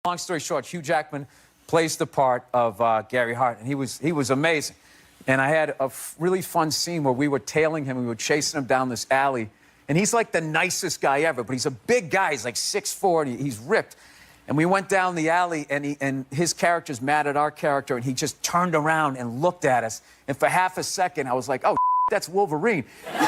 Long story short, Hugh Jackman plays the part of Gary Hart, and he was amazing. And I had a really fun scene where we were tailing him, we were chasing him down this alley, and he's like the nicest guy ever, but he's a big guy, he's like 6'4", and he's ripped. And we went down the alley, and his character's mad at our character, and he just turned around and looked at us. And for half a second, I was like, oh, that's Wolverine. And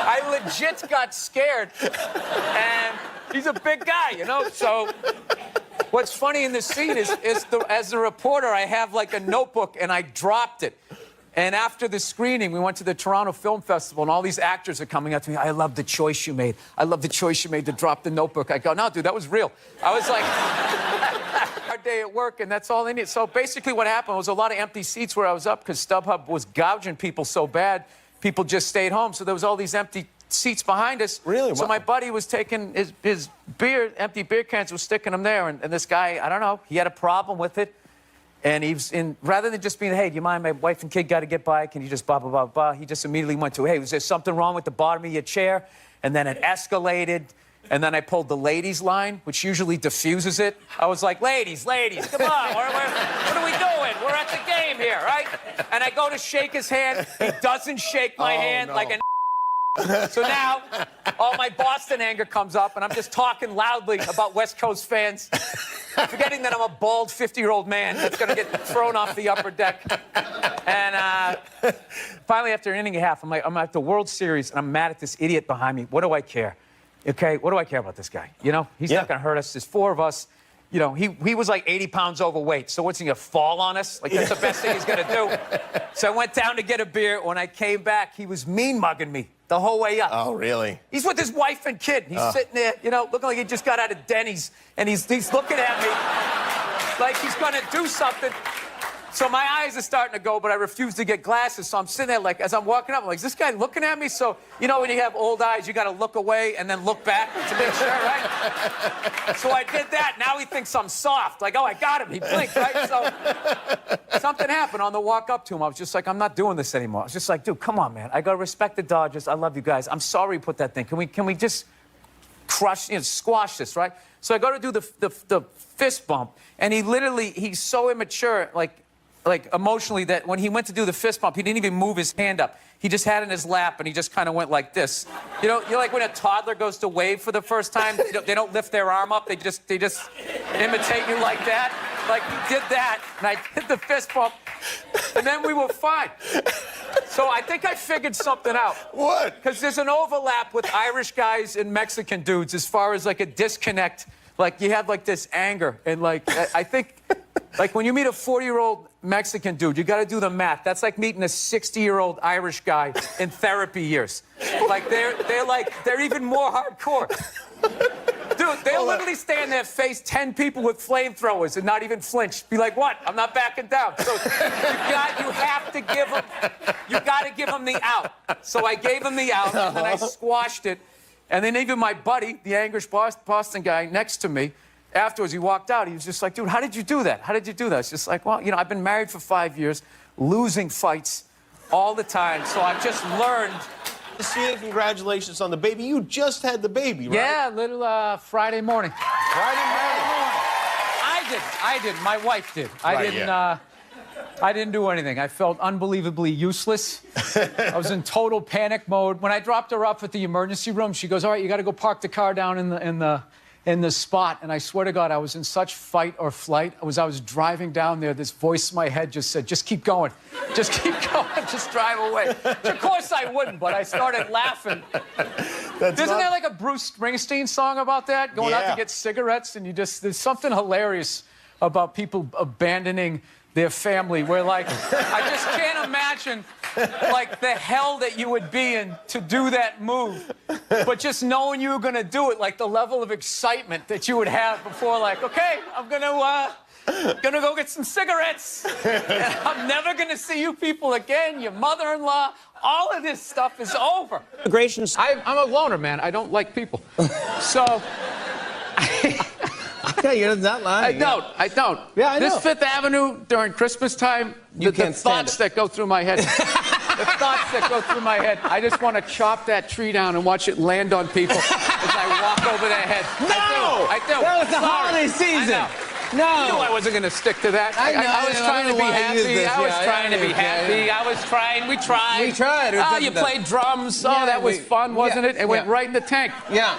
I legit got scared. And he's a big guy, you know? So what's funny in this scene is as a reporter, I have like a notebook, and I dropped it. And after the screening, we went to the Toronto Film Festival, and all these actors are coming up to me. I love the choice you made. I love the choice you made to drop the notebook. I go, no, dude, that was real. I was like, hard day at work, and that's all they need. So basically what happened was a lot of empty seats where I was up because StubHub was gouging people so bad, people just stayed home. So there was all these empty seats behind us. Really? So my buddy was taking his beer, empty beer cans, was sticking them there. And this guy, I don't know, he had a problem with it. And rather than just being, hey, do you mind, my wife and kid got to get by, can you just blah, blah, blah, blah, he just immediately went to, hey, was there something wrong with the bottom of your chair? And then it escalated. And then I pulled the ladies line, which usually diffuses it. I was like, ladies, come on, what are we doing? We're at the game here, right? And I go to shake his hand. He doesn't shake my hand like an So now, all my Boston anger comes up, and I'm just talking loudly about West Coast fans, forgetting that I'm a bald 50-year-old man that's going to get thrown off the upper deck. And finally, after an inning and a half, I'm at the World Series, and I'm mad at this idiot behind me. What do I care? Okay, what do I care about this guy? You know, he's not going to hurt us. There's four of us. You know, he was like 80 pounds overweight, so what's he going to fall on us? Like, that's the best thing he's going to do. So I went down to get a beer. When I came back, he was mean-mugging me the whole way up. Oh, really? He's with his wife and kid. He's sitting there, you know, looking like he just got out of Denny's, and he's looking at me like he's going to do something. So my eyes are starting to go, but I refuse to get glasses. So I'm sitting there, like, as I'm walking up, I'm like, is this guy looking at me? So, you know, when you have old eyes, you got to look away and then look back to make sure, right? So I did that. Now he thinks I'm soft. Like, oh, I got him. He blinked, right? So something happened on the walk up to him. I was just like, I'm not doing this anymore. I was just like, dude, come on, man. I got to respect the Dodgers. I love you guys. I'm sorry you put that thing. Can we just crush, you know, squash this, right? So I go to do the fist bump, and he's so immature, like emotionally, that when he went to do the fist bump, he didn't even move his hand up. He just had it in his lap, and he just kind of went like this. You know like when a toddler goes to wave for the first time, they don't lift their arm up, they just imitate you like that. Like, he did that, and I did the fist bump, and then we were fine. So I think I figured something out. What? Because there's an overlap with Irish guys and Mexican dudes as far as, like, a disconnect. Like, you have, like, this anger, and, like, I think, like, when you meet a 40-year-old Mexican dude, you got to do the math. That's like meeting a 60-year-old Irish guy in therapy years. Like, they're even more hardcore. Dude, they'll literally stand there, face 10 people with flamethrowers and not even flinch. Be like, what? I'm not backing down. So you have to give them, you got to give them the out. So I gave him the out, and then I squashed it. And then even my buddy, the English Boston guy next to me, afterwards, he walked out. He was just like, dude, how did you do that? How did you do that? It's just like, well, you know, I've been married for 5 years, losing fights all the time. So I've just learned. Christina, congratulations on the baby. You just had the baby, right? Yeah, little Friday morning. Friday morning. I did. My wife did. I didn't do anything. I felt unbelievably useless. I was in total panic mode. When I dropped her off at the emergency room, she goes, all right, you got to go park the car down in the spot. And I swear to God, I was in such fight or flight. I was driving down there, this voice in my head just said, just keep going. Just keep going. Just drive away. Which, of course I wouldn't, but I started laughing. Isn't there like a Bruce Springsteen song about that? Going out to get cigarettes, and there's something hilarious about people abandoning their family, where, like, I just can't imagine, like, the hell that you would be in to do that move. But just knowing you were going to do it, like, the level of excitement that you would have before, like, okay, I'm going to go get some cigarettes. And I'm never going to see you people again, your mother-in-law. All of this stuff is over. I'm a loner, man. I don't like people. So... Okay, you're not lying. I don't. Yeah, I know. This Fifth Avenue during Christmas time, the thoughts that go through my head. The thoughts that go through my head. I just want to chop that tree down and watch it land on people. as I walk over their head. No! I do. That was the Sorry. holiday season. I know. No. I knew I wasn't going to stick to that. I know, I was I trying to don't be know why I used happy. this. I was Yeah, trying to be happy. I was trying. We tried. We tried. It Oh, doesn't- you played drums. Yeah, Oh, that was we- fun, wasn't yeah, it? It went yeah. right in the tank. Yeah.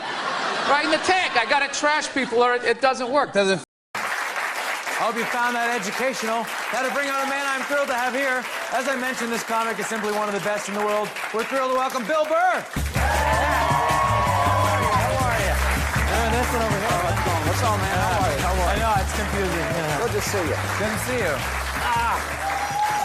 Right in the tank. I got to trash people or it doesn't work. Doesn't. I hope you found that educational. Now to bring on a man I'm thrilled to have here. As I mentioned, this comic is simply one of the best in the world. We're thrilled to welcome Bill Burr. How are you? Doing this one over here. What's up, man? How are you? How are I know, it's confusing. Yeah. Good to see you. Good to see you.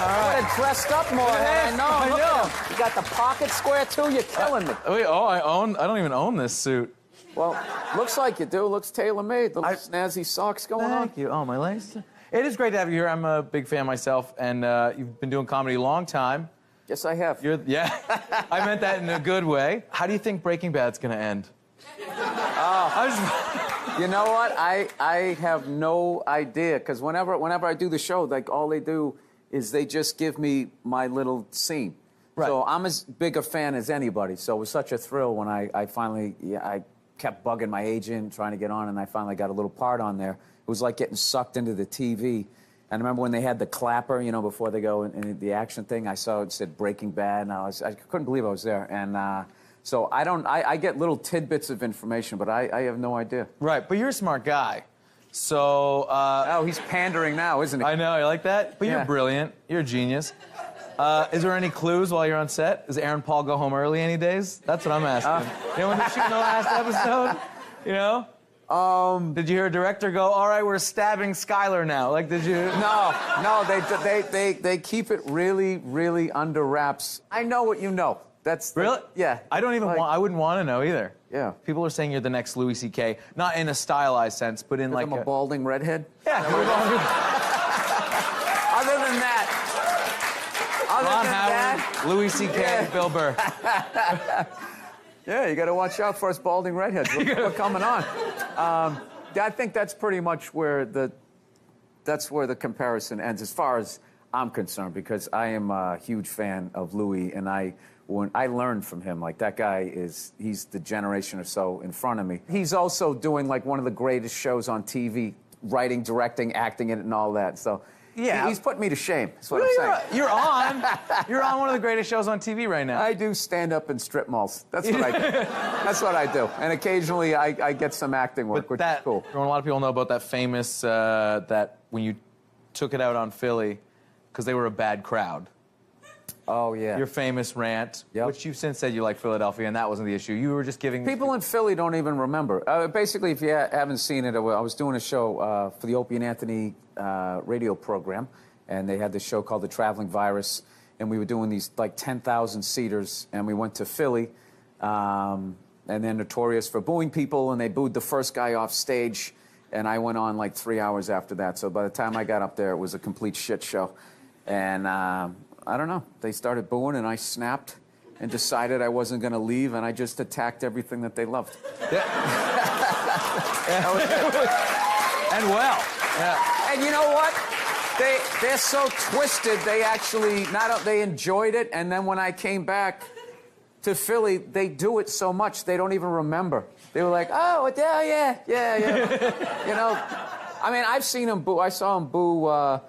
I would have dressed up more. I know. I Look know. at him. You got the pocket square, too. You're killing me. Wait, I don't even own this suit. Well, looks like you do. Looks tailor-made. The little snazzy socks going on. Thank you. Oh, my legs. It is great to have you here. I'm a big fan myself, and you've been doing comedy a long time. Yes, I have. Yeah, I meant that in a good way. How do you think Breaking Bad's gonna end? You know what? I have no idea, because whenever I do the show, like, all they do is they just give me my little scene. Right. So I'm as big a fan as anybody. So it was such a thrill when I finally, I kept bugging my agent, trying to get on, and I finally got a little part on there. It was like getting sucked into the TV. And I remember when they had the clapper, you know, before they go in the action thing, I saw it said Breaking Bad, and I couldn't believe I was there. And so I get little tidbits of information, but I have no idea. Right, but you're a smart guy. So, Oh, he's pandering now, isn't he? I know, you like that? But Yeah. you're brilliant. You're a genius. Is there any clues while you're on set? Does Aaron Paul go home early any days? That's what I'm asking. You know, when they're shooting the last episode? You know? Did you hear a director go, all right, we're stabbing Skylar now? Like, did you? No, they keep it really, really under wraps. I know what you know. That's Really? Yeah. I don't even Like- want, I wouldn't want to know either. Yeah. People are saying you're the next Louis C.K. Not in a stylized sense, but in like I'm a balding redhead. Yeah. Other than that, Ron Howard, Louis C.K., Yeah. Bill Burr. yeah, you got to watch out for us balding redheads. We're coming on. I think that's pretty much where the comparison ends, as far as I'm concerned, because I am a huge fan of Louis, and when I learned from him. Like, that guy he's the generation or so in front of me. He's also doing like one of the greatest shows on TV, writing, directing, acting in it, and all that. So Yeah. he's put me to shame. That's what Really, I'm saying. you're on one of the greatest shows on TV right now. I do stand up in strip malls. That's what I do. That's what I do. And occasionally I get some acting work, which is cool. A lot of people know about that famous, that when you took it out on Philly, because they were a bad crowd. Oh, yeah. Your famous rant, Yep. which you've since said you like Philadelphia, and that wasn't the issue. You were just giving... People in Philly don't even remember. Basically, if you haven't seen it, I was doing a show for the Opie and Anthony radio program, and they had this show called The Traveling Virus, and we were doing these like 10,000 seaters, and we went to Philly, and they're notorious for booing people, and they booed the first guy off stage, and I went on like 3 hours after that. So by the time I got up there, it was a complete shit show, and I don't know. They started booing, and I snapped and decided I wasn't going to leave, and I just attacked everything that they loved. And well. Yeah. And you know what? They're so twisted. They actually they enjoyed it, and then when I came back to Philly, they do it so much they don't even remember. They were like, "Oh, yeah." You know, I mean, I've seen them boo. I saw them boo. What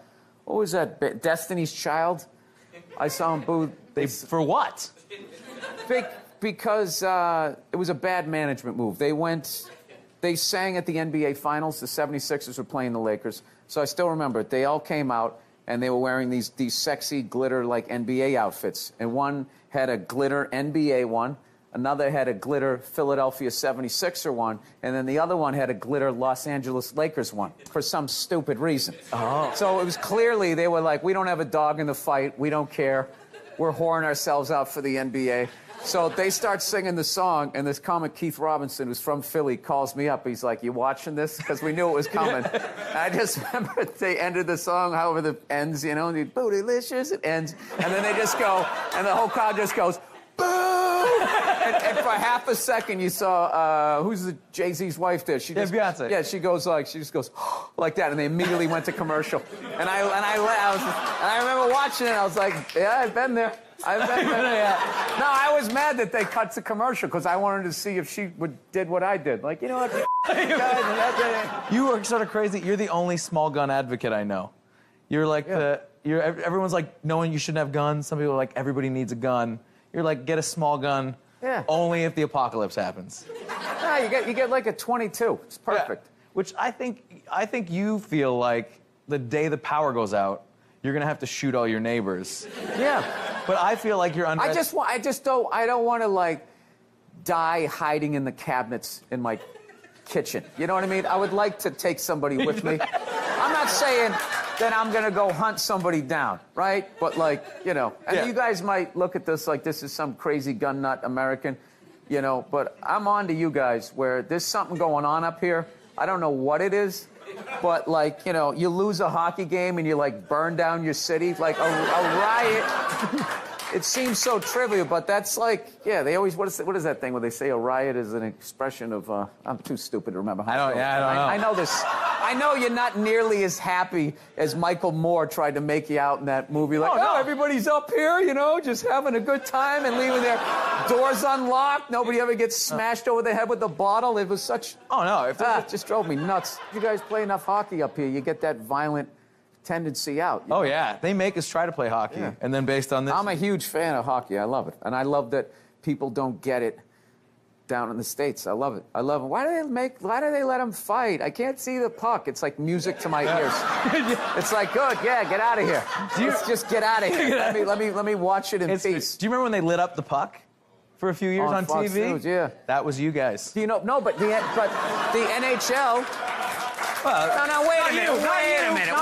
was that? Destiny's Child. I saw them boo. For what? Because it was a bad management move. They sang at the NBA Finals. The 76ers were playing the Lakers. So I still remember it. They all came out, and they were wearing these sexy glitter, like, NBA outfits. And one had a glitter NBA one. Another had a glitter Philadelphia 76er one. And then the other one had a glitter Los Angeles Lakers one, for some stupid reason. Oh. So it was clearly, they were like, we don't have a dog in the fight. We don't care. We're whoring ourselves out for the NBA. So they start singing the song, and this comic, Keith Robinson, who's from Philly, calls me up. He's like, "You watching this?" Because we knew it was coming. And I just remember they ended the song, however it ends, you know, and the bootylicious, it ends. And then they just go, and the whole crowd just goes, boo! And for half a second, you saw, who's the Jay-Z's wife there? She just, Beyonce. Yeah, she just goes, like that, and they immediately went to commercial. And I remember watching it, I was like, yeah, I've been there. I bet that, no, I was mad that they cut the commercial because I wanted to see if she did what I did. Like, you know what? You are sort of crazy. You're the only small gun advocate I know. You're like everyone's like, knowing you shouldn't have guns. Some people are like, everybody needs a gun. You're like, get a small gun. Yeah. Only if the apocalypse happens. No, you get like a 22. It's perfect. Yeah. Which I think you feel like the day the power goes out, you're gonna have to shoot all your neighbors. Yeah. But I feel like you're under. I don't want to like die hiding in the cabinets in my kitchen. You know what I mean? I would like to take somebody with me. I'm not saying that I'm gonna go hunt somebody down, right? But like, you know, and you guys might look at this like this is some crazy gun nut American, you know, but I'm on to you guys where there's something going on up here. I don't know what it is, but like, you know, you lose a hockey game and you like burn down your city, like a riot. It seems so trivial, but that's like, yeah, they always, what is that thing where they say a riot is an expression of, I'm too stupid to remember. I don't know. I know this. I know you're not nearly as happy as Michael Moore tried to make you out in that movie. Like, no. Everybody's up here, you know, just having a good time and leaving their doors unlocked. Nobody ever gets smashed over the head with a bottle. It was such... Oh, no. It just drove me nuts. You guys play enough hockey up here, you get that violent tendency out. Oh, yeah. They make us try to play hockey. Yeah. And then based on this... I'm a huge fan of hockey. I love it. And I love that people don't get it down in the States. I love it. I love it. Why do they let them fight? I can't see the puck. It's like music to my ears. It's like, good, yeah, get out of here. Let's just get out of here. Let me watch it in peace. Do you remember when they lit up the puck for a few years on Fox TV? News, yeah. That was you guys. Do you know? No, but the NHL... Well, No, wait a minute. Wait a minute.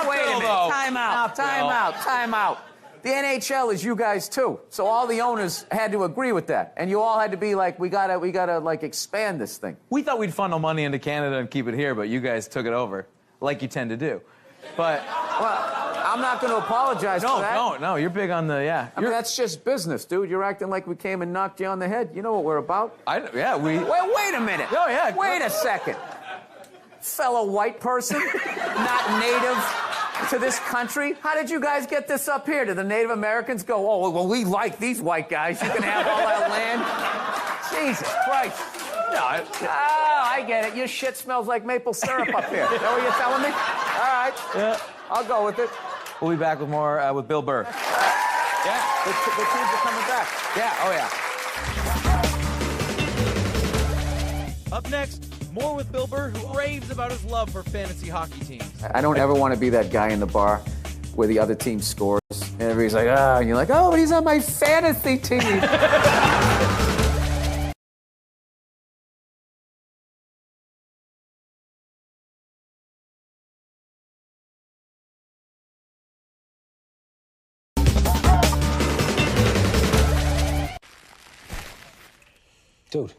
Time out. The NHL is you guys too. So all the owners had to agree with that. And you all had to be like, we gotta like expand this thing. We thought we'd funnel money into Canada and keep it here, but you guys took it over, like you tend to do. But well, I'm not going to apologize for that. No, you're big on the I mean, that's just business, dude. You're acting like we came and knocked you on the head. You know what we're about. Wait a minute. Oh, yeah. Wait a second. Fellow white person, not native to this country. How did you guys get this up here? Did the Native Americans go, oh, well, we like these white guys. You can have all our land? Jesus Christ. No, I get it. Your shit smells like maple syrup up here. Is that what you're telling me? All right. Yeah. I'll go with it. We'll be back with more with Bill Burr. Yeah. The teams are coming back. Yeah, oh yeah. Up next, more with Bill Burr, who raves about his love for fantasy hockey teams. I don't ever want to be that guy in the bar where the other team scores. And everybody's like, and you're like, oh, but he's on my fantasy team. Dude.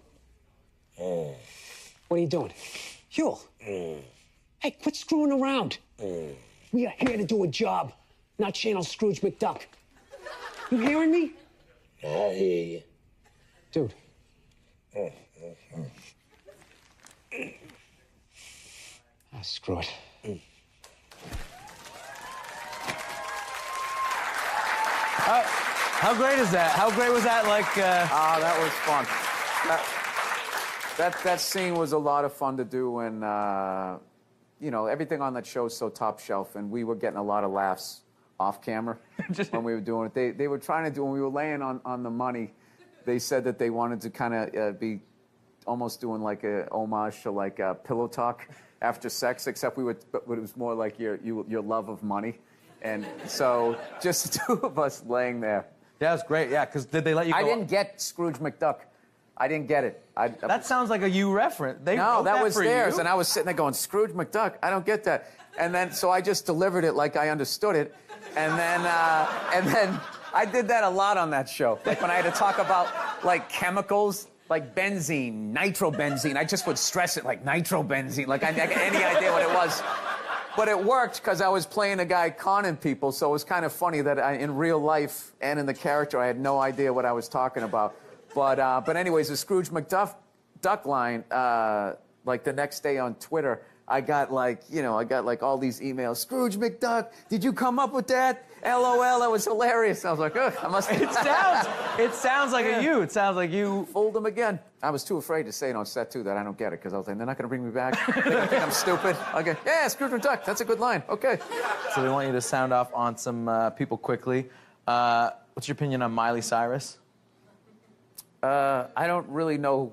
What are you doing? Huel. Hey, quit screwing around. We are here to do a job, not channel Scrooge McDuck. You hearing me? I hear you. Dude. Screw it. How great is that? How great was that? Like, that was fun. That scene was a lot of fun to do, and you know, everything on that show is so top shelf, and we were getting a lot of laughs off camera when we were doing it. They were trying to do, when we were laying on the money, they said that they wanted to kind of be almost doing like a homage to like pillow talk after sex, except but it was more like your love of money, and so just the two of us laying there. yeah, it was great. Yeah, because did they let you go? I didn't get Scrooge McDuck. I didn't get it. That sounds like a you reference. No, that was for theirs, you. and I was sitting there going, Scrooge McDuck, I don't get that. And then, so I just delivered it like I understood it, and then I did that a lot on that show. Like when I had to talk about like chemicals, like benzene, nitrobenzene, I just would stress it like nitrobenzene, like I didn't have any idea what it was. But it worked because I was playing a guy conning people, so it was kind of funny that in real life and in the character, I had no idea what I was talking about. But anyways, the Scrooge McDuck line, like the next day on Twitter, I got like all these emails. Scrooge McDuck, did you come up with that? LOL, that was hilarious. I was like, ugh, I must have. It sounds like you. It sounds like you. Fooled him again. I was too afraid to say it on set, too, that I don't get it, because I was like, they're not going to bring me back. They think I'm stupid. Okay, yeah, Scrooge McDuck, that's a good line. Okay. So we want you to sound off on some people quickly. What's your opinion on Miley Cyrus? I don't really know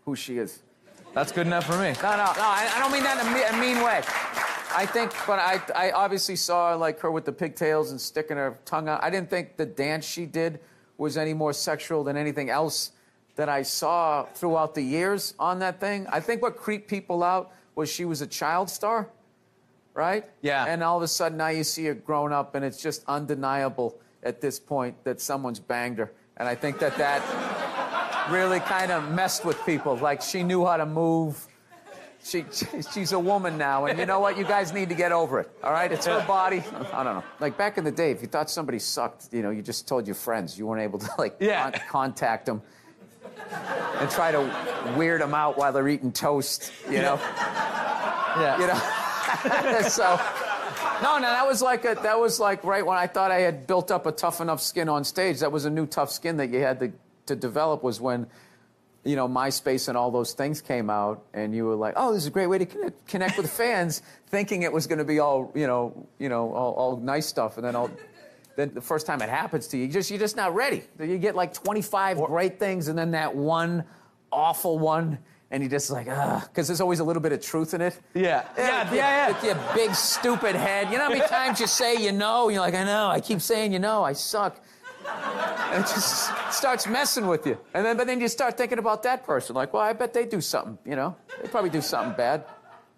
who she is. That's good enough for me. No, I don't mean that in a mean way. I think, but I obviously saw like her with the pigtails and sticking her tongue out. I didn't think the dance she did was any more sexual than anything else that I saw throughout the years on that thing. I think what creeped people out was she was a child star, right? Yeah. And all of a sudden now you see her grown up, and it's just undeniable at this point that someone's banged her. And I think that really kind of messed with people. Like, she knew how to move. She's a woman now, and you know what? You guys need to get over it, all right? It's her body. I don't know. Like, back in the day, if you thought somebody sucked, you know, you just told your friends. You weren't able to, like, contact them and try to weird them out while they're eating toast, you know? Yeah. You know? So, no, that was like right when I thought I had built up a tough enough skin on stage. That was a new tough skin that you had to develop, was when, you know, MySpace and all those things came out, and you were like, oh, this is a great way to connect with fans, thinking it was going to be all, all nice stuff, and then the first time it happens to you, you're just not ready. You get like 25 great things, and then that one awful one, and you're just like, ugh, because there's always a little bit of truth in it. Yeah. With your big stupid head. You know how many times you say you know, and you're like, I know, I keep saying you know, I suck. And it just starts messing with you. But then you start thinking about that person. Like, well, I bet they do something, you know? They probably do something bad.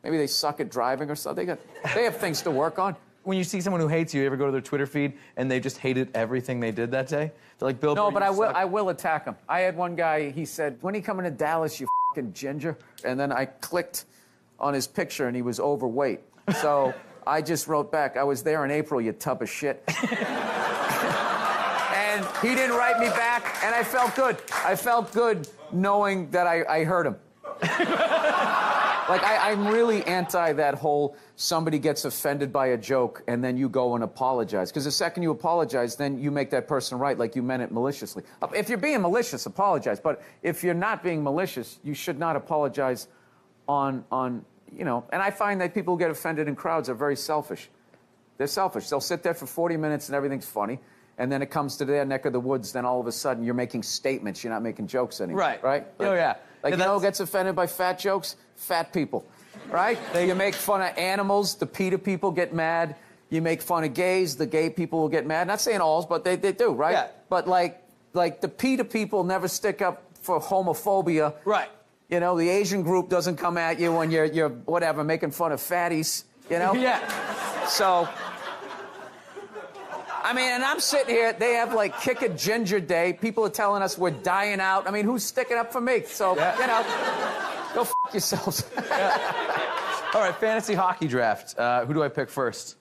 Maybe they suck at driving or something. They have things to work on. When you see someone who hates you ever go to their Twitter feed and they just hated everything they did that day? They're like, Bill, no, but I will attack him. I had one guy, he said, when are you coming to Dallas, you fucking ginger? And then I clicked on his picture, and he was overweight. So I just wrote back, I was there in April, you tub of shit. And he didn't write me back, and I felt good. I felt good knowing that I hurt him. Like, I'm really anti that whole somebody gets offended by a joke and then you go and apologize. Because the second you apologize, then you make that person right, like you meant it maliciously. If you're being malicious, apologize. But if you're not being malicious, you should not apologize on you know. And I find that people who get offended in crowds are very selfish. They're selfish. They'll sit there for 40 minutes and everything's funny. And then it comes to their neck of the woods, then all of a sudden you're making statements. You're not making jokes anymore. Right. Right? Oh, yeah. Like, you know who gets offended by fat jokes? Fat people. Right? You make fun of animals, the PETA people get mad. You make fun of gays, the gay people will get mad. Not saying alls, but they do, right? Yeah. But like the PETA people never stick up for homophobia. Right. You know, the Asian group doesn't come at you when you're whatever, making fun of fatties, you know? Yeah. So, I mean, and I'm sitting here, they have like Kick a Ginger Day. People are telling us we're dying out. I mean, who's sticking up for me? So, you know, go f*** yourselves. All right, fantasy hockey draft. Who do I pick first?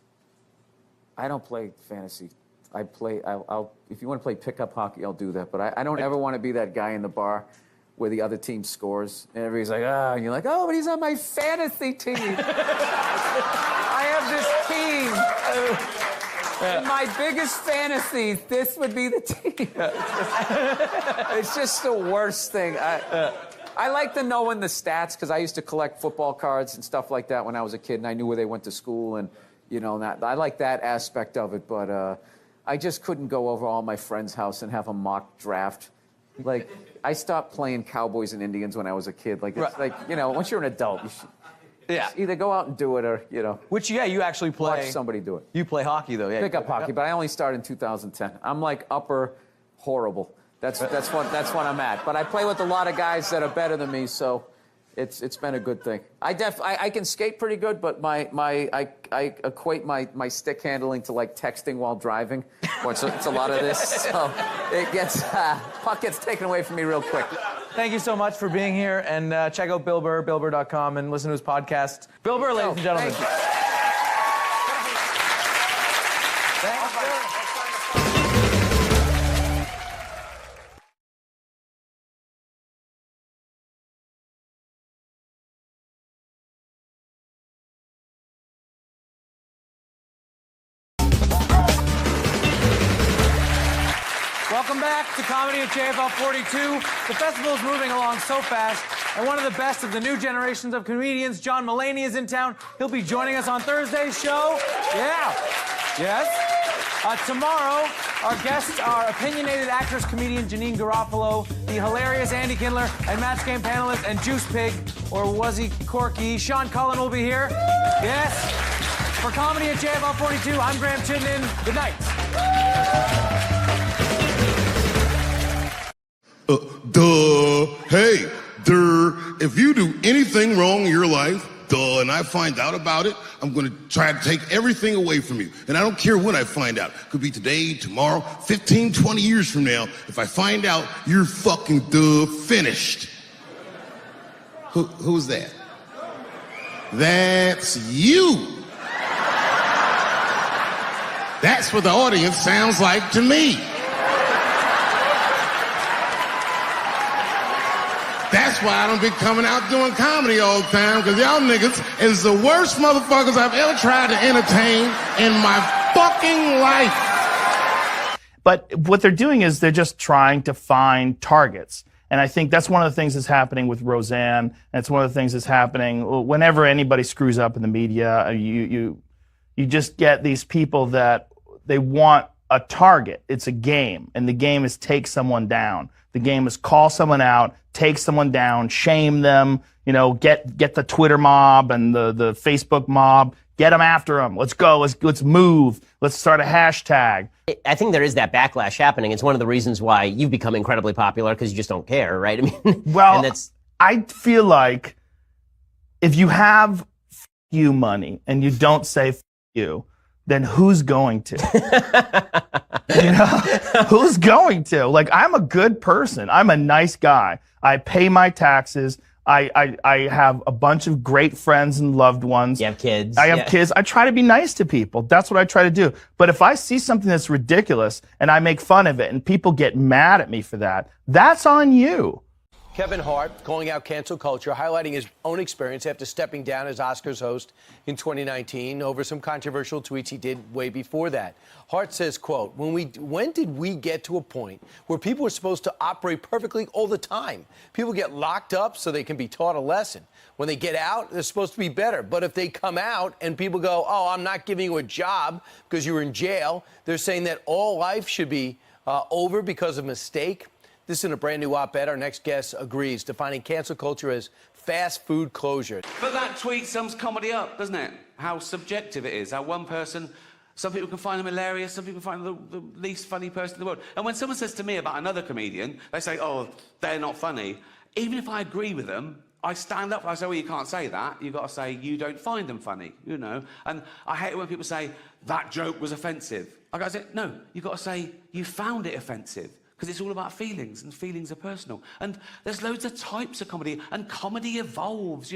I don't play fantasy. I'll if you want to play pickup hockey, I'll do that. But I don't ever want to be that guy in the bar where the other team scores. And everybody's like, ah, and you're like, oh, but he's on my fantasy team. I have this team. In my biggest fantasy, this would be the team. It's just the worst thing. I like to know in the stats, because I used to collect football cards and stuff like that when I was a kid, and I knew where they went to school, and you know, I like that aspect of it. But I just couldn't go over all my friends' house and have a mock draft. Like, I stopped playing Cowboys and Indians when I was a kid. Like, it's like, you know, once you're an adult, you should. Yeah. Either go out and do it, or, you know. Which, yeah, you actually play. Watch somebody do it. You play hockey, though, yeah. Pick up hockey, but I only started in 2010. I'm like upper horrible. That's what I'm at. But I play with a lot of guys that are better than me, so it's been a good thing. I can skate pretty good, but I equate my stick handling to like texting while driving. It's a lot of this, so it gets puck gets taken away from me real quick. Thank you so much for being here, and check out Bill Burr, BillBurr.com, and listen to his podcast. Bill Burr, ladies and gentlemen. Thank you. back to Comedy at JFL 42. The festival is moving along so fast, and one of the best of the new generations of comedians, John Mulaney, is in town. He'll be joining us on Thursday's show. Yeah. Yes. Tomorrow, our guests are opinionated actress, comedian Janine Garofalo, the hilarious Andy Kindler, and Match Game panelist and Juice Pig, or was he Corky? Sean Cullen will be here. Yes. For Comedy at JFL 42, I'm Graham Chittenden. Good night. Hey, if you do anything wrong in your life, and I find out about it, I'm gonna try to take everything away from you. And I don't care when I find out. Could be today, tomorrow, 15, 20 years from now. If I find out, you're fucking finished. Who's that? That's you. That's what the audience sounds like to me. That's why I don't be coming out doing comedy all the time, because y'all niggas is the worst motherfuckers I've ever tried to entertain in my fucking life. But what they're doing is they're just trying to find targets. And I think that's one of the things that's happening with Roseanne. And it's one of the things that's happening whenever anybody screws up in the media. You just get these people that they want a target. It's a game. And the game is take someone down. The game is call someone out, take someone down, shame them, get the Twitter mob and the Facebook mob, get them after them. Let's go. Let's move. Let's start a hashtag. I think there is that backlash happening. It's one of the reasons why you've become incredibly popular, because you just don't care, right? I mean, well, I feel like if you have you money and you don't say you, then who's going to? Who's going to? Like, I'm a good person. I'm a nice guy. I pay my taxes. I have a bunch of great friends and loved ones. You have kids. I have kids. I try to be nice to people. That's what I try to do. But if I see something that's ridiculous and I make fun of it and people get mad at me for that, that's on you. Kevin Hart calling out cancel culture, highlighting his own experience after stepping down as Oscars host in 2019 over some controversial tweets he did way before that. Hart says, quote, when did we get to a point where people are supposed to operate perfectly all the time? People get locked up so they can be taught a lesson. When they get out, they're supposed to be better. But if they come out and people go, oh, I'm not giving you a job because you were in jail, they're saying that all life should be over because of mistake. This is in a brand new op-ed. Our next guest agrees, defining cancel culture as fast food closure. But that tweet sums comedy up, doesn't it? How subjective it is. How one person, some people can find them hilarious, some people find them the least funny person in the world. And when someone says to me about another comedian, they say, oh, they're not funny. Even if I agree with them, I stand up and I say, well, you can't say that. You've got to say, you don't find them funny, And I hate it when people say, that joke was offensive. I got to say, no, you've got to say, you found it offensive. Because it's all about feelings, and feelings are personal. And there's loads of types of comedy, and comedy evolves,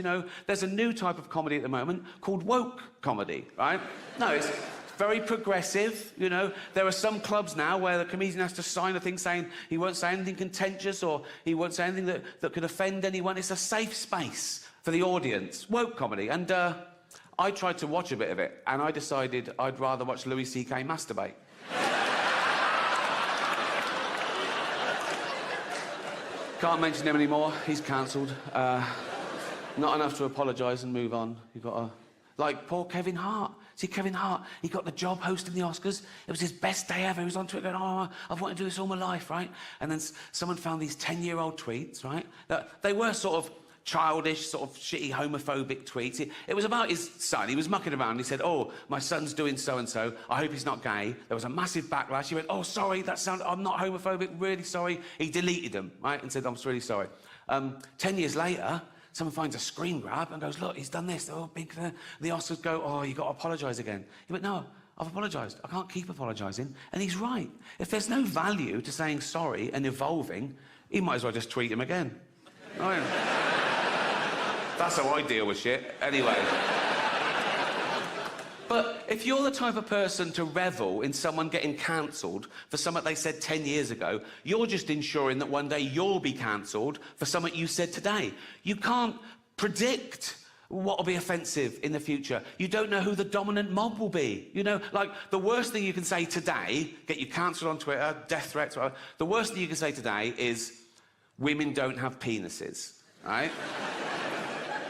There's a new type of comedy at the moment called woke comedy, right? No, it's very progressive, There are some clubs now where the comedian has to sign a thing saying he won't say anything contentious or he won't say anything that could offend anyone. It's a safe space for the audience, woke comedy. And I tried to watch a bit of it, and I decided I'd rather watch Louis C.K. masturbate. Can't mention him anymore. He's cancelled. Not enough to apologise and move on. You've got to... Like poor Kevin Hart. See, Kevin Hart, he got the job hosting the Oscars. It was his best day ever. He was on Twitter going, oh, I've wanted to do this all my life, right? And then someone found these 10-year-old tweets, right? They were sort of childish, sort of shitty, homophobic tweets. It was about his son. He was mucking around. He said, oh, my son's doing so-and-so. I hope he's not gay. There was a massive backlash. He went, oh, sorry, I'm not homophobic, really sorry. He deleted them, right, and said, I'm really sorry. 10 years later, someone finds a screen grab and goes, look, he's done this. Oh, the Oscars go, oh, you got to apologise again. He went, no, I've apologised. I can't keep apologising. And he's right. If there's no value to saying sorry and evolving, he might as well just tweet him again. Right? That's how I deal with shit, anyway. But if you're the type of person to revel in someone getting cancelled for something they said 10 years ago, you're just ensuring that one day you'll be cancelled for something you said today. You can't predict what will be offensive in the future. You don't know who the dominant mob will be. You know, like, the worst thing you can say today, get you cancelled on Twitter, death threats, whatever, the worst thing you can say today is, women don't have penises, right?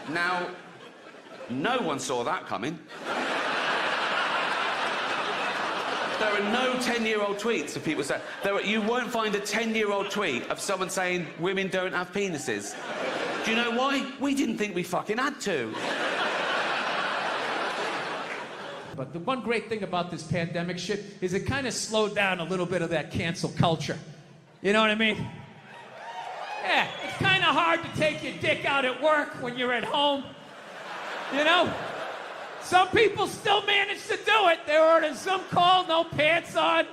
Now, no one saw that coming. There are no 10-year-old tweets of people saying... You won't find a 10-year-old tweet of someone saying women don't have penises. Do you know why? We didn't think we fucking had to. But the one great thing about this pandemic shit is it kind of slowed down a little bit of that cancel culture. You know what I mean? Yeah, it's kind of hard to take your dick out at work when you're at home. You know? Some people still manage to do it. They were in some call, no pants on.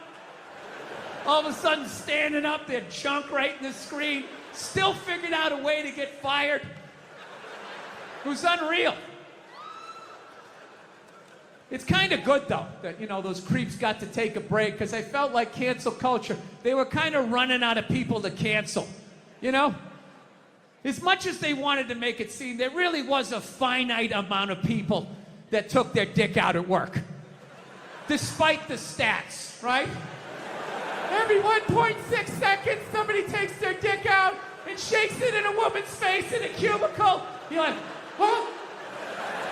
All of a sudden standing up, their junk right in the screen. Still figured out a way to get fired. It was unreal. It's kind of good, though, that, you know, those creeps got to take a break, because I felt like cancel culture, they were kind of running out of people to cancel, you know? As much as they wanted to make it seem, there really was a finite amount of people that took their dick out at work. Despite the stats, right? Every 1.6 seconds, somebody takes their dick out and shakes it in a woman's face in a cubicle. You're like, huh?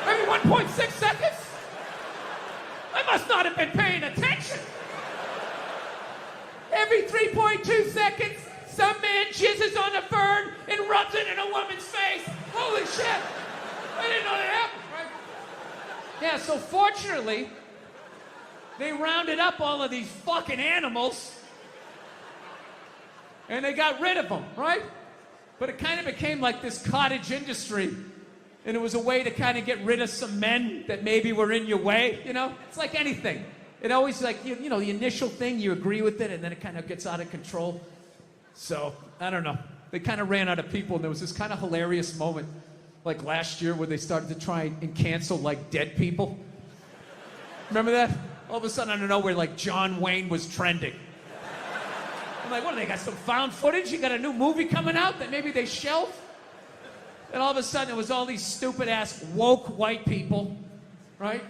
Every 1.6 seconds? I must not have been paying attention. Every 3.2 seconds, some man jizzes on a fern and rubs it in a woman's face. Holy shit! I didn't know that happened, right? Yeah, so fortunately, they rounded up all of these fucking animals and they got rid of them, right? But it kind of became like this cottage industry, and it was a way to kind of get rid of some men that maybe were in your way, you know? It's like anything. It always, like, you know, the initial thing, you agree with it, and then it kind of gets out of control. So, I don't know. They kind of ran out of people, and there was this kind of hilarious moment, like last year, where they started to try and cancel, like, dead people. Remember that? All of a sudden, out of nowhere, like, John Wayne was trending. I'm like, what, they got some found footage? You got a new movie coming out that maybe they shelved? And all of a sudden, it was all these stupid-ass woke white people, right?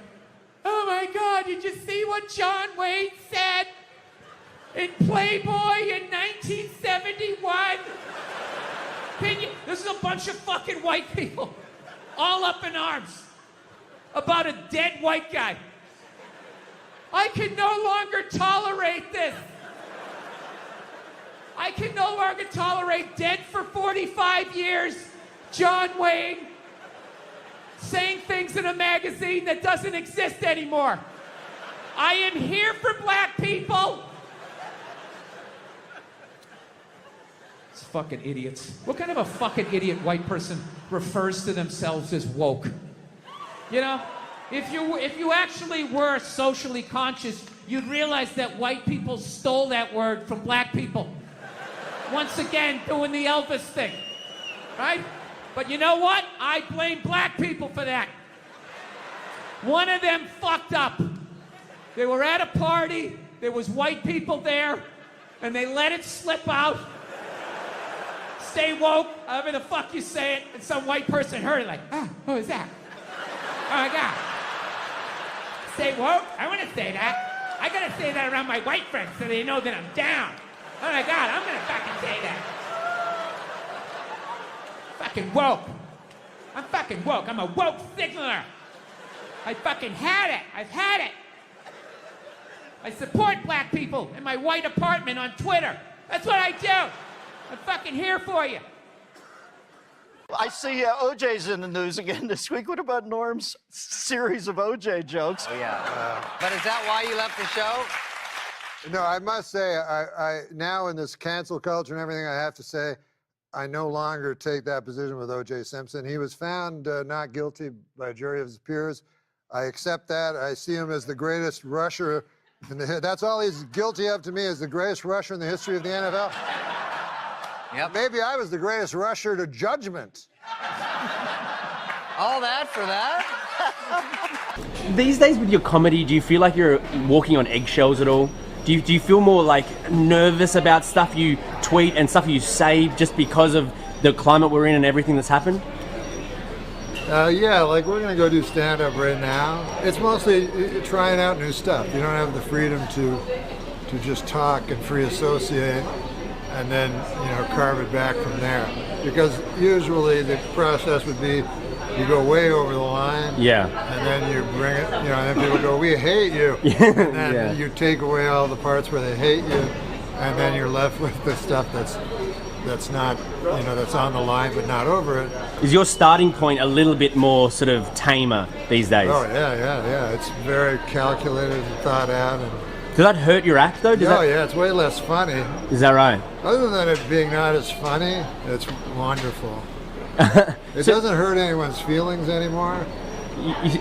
Oh, my God, did you see what John Wayne said in Playboy in 1971? This is a bunch of fucking white people, all up in arms, about a dead white guy. I can no longer tolerate this. I can no longer tolerate dead for 45 years, John Wayne, saying things in a magazine that doesn't exist anymore. I am here for black people. It's fucking idiots. What kind of a fucking idiot white person refers to themselves as woke? You know, if you actually were socially conscious, you'd realize that white people stole that word from black people. Once again, doing the Elvis thing, right? But you know what? I blame black people for that. One of them fucked up. They were at a party, there was white people there, and they let it slip out. Stay woke, however the fuck you say it, and some white person heard it like, who is that? Oh my God. Stay woke? I want to say that. I gotta say that around my white friends so they know that I'm down. Oh my God, I'm gonna fucking say that. Fucking woke. I'm fucking woke. I'm a woke signaler. I fucking had it. I've had it. I support black people in my white apartment on Twitter. That's what I do. I'm fucking here for you. I see OJ's in the news again this week. What about Norm's series of OJ jokes? Oh, yeah. But is that why you left the show? No, I must say, I now in this cancel culture and everything, I have to say, I no longer take that position with O.J. Simpson. He was found not guilty by a jury of his peers. I accept that. I see him as the greatest rusher. That's all he's guilty of to me, is the greatest rusher in the history of the NFL. Yep. Maybe I was the greatest rusher to judgment. All that for that? These days with your comedy, do you feel like you're walking on eggshells at all? Do you feel more like nervous about stuff you tweet and stuff you say just because of the climate we're in and everything that's happened? Yeah, like we're gonna go do stand-up right now. It's mostly trying out new stuff. You don't have the freedom to just talk and free associate, and then carve it back from there. Because usually the process would be you go way over the line, and then you bring it, and then people go, "We hate you," and then you take away all the parts where they hate you, and then you're left with the stuff that's not, that's on the line but not over it. Is your starting point a little bit more sort of tamer these days? Oh yeah. It's very calculated and thought out. And does that hurt your act though? Yeah, it's way less funny. Is that right? Other than it being not as funny, it's wonderful. It doesn't hurt anyone's feelings anymore,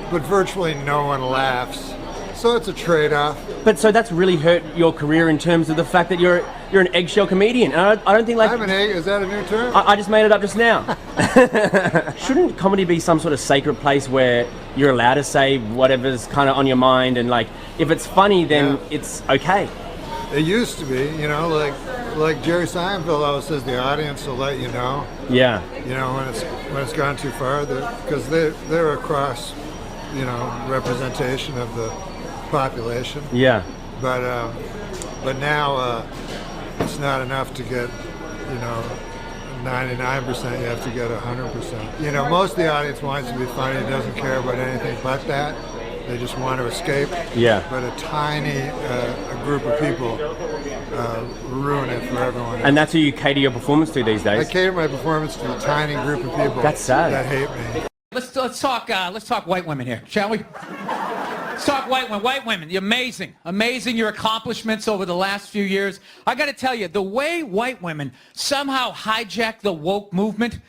but virtually no one laughs. So it's a trade-off. But so that's really hurt your career in terms of the fact that you're an eggshell comedian. And I don't think like... I'm an egg, is that a new term? I just made it up just now. Shouldn't comedy be some sort of sacred place where you're allowed to say whatever's kind of on your mind, and like if it's funny then it's okay? It used to be, like Jerry Seinfeld always says, the audience will let you know. Yeah. When it's gone too far, because they're a cross, representation of the population. Yeah. But now it's not enough to get 99%. You have to get 100%. Most of the audience wants to be funny. Doesn't care about anything but that. They just want to escape. Yeah. But a tiny a group of people ruin it for everyone. And that's who you cater your performance to these days? I cater my performance to a tiny group of people. That's sad. That hate me. Let's talk white women here, shall we? Let's talk white women. White women, amazing your accomplishments over the last few years. I got to tell you, the way white women somehow hijacked the woke movement,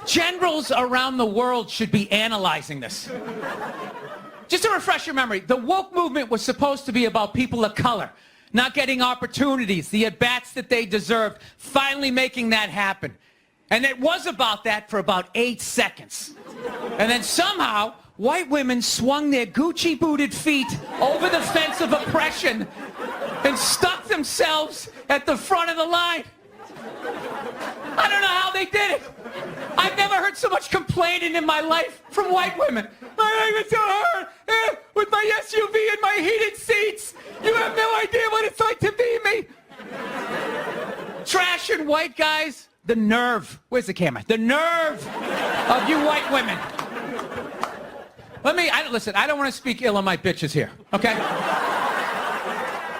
generals around the world should be analyzing this. Just to refresh your memory, the woke movement was supposed to be about people of color not getting opportunities, the at-bats that they deserved, finally making that happen. And it was about that for about 8 seconds. And then somehow, white women swung their Gucci-booted feet over the fence of oppression and stuck themselves at the front of the line. I don't know how they did it. I've never heard so much complaining in my life from white women. My life is so hard with my SUV and my heated seats. You have no idea what it's like to be me. Trash and white guys. The nerve. Where's the camera? The nerve of you white women. Listen, I don't want to speak ill of my bitches here, okay?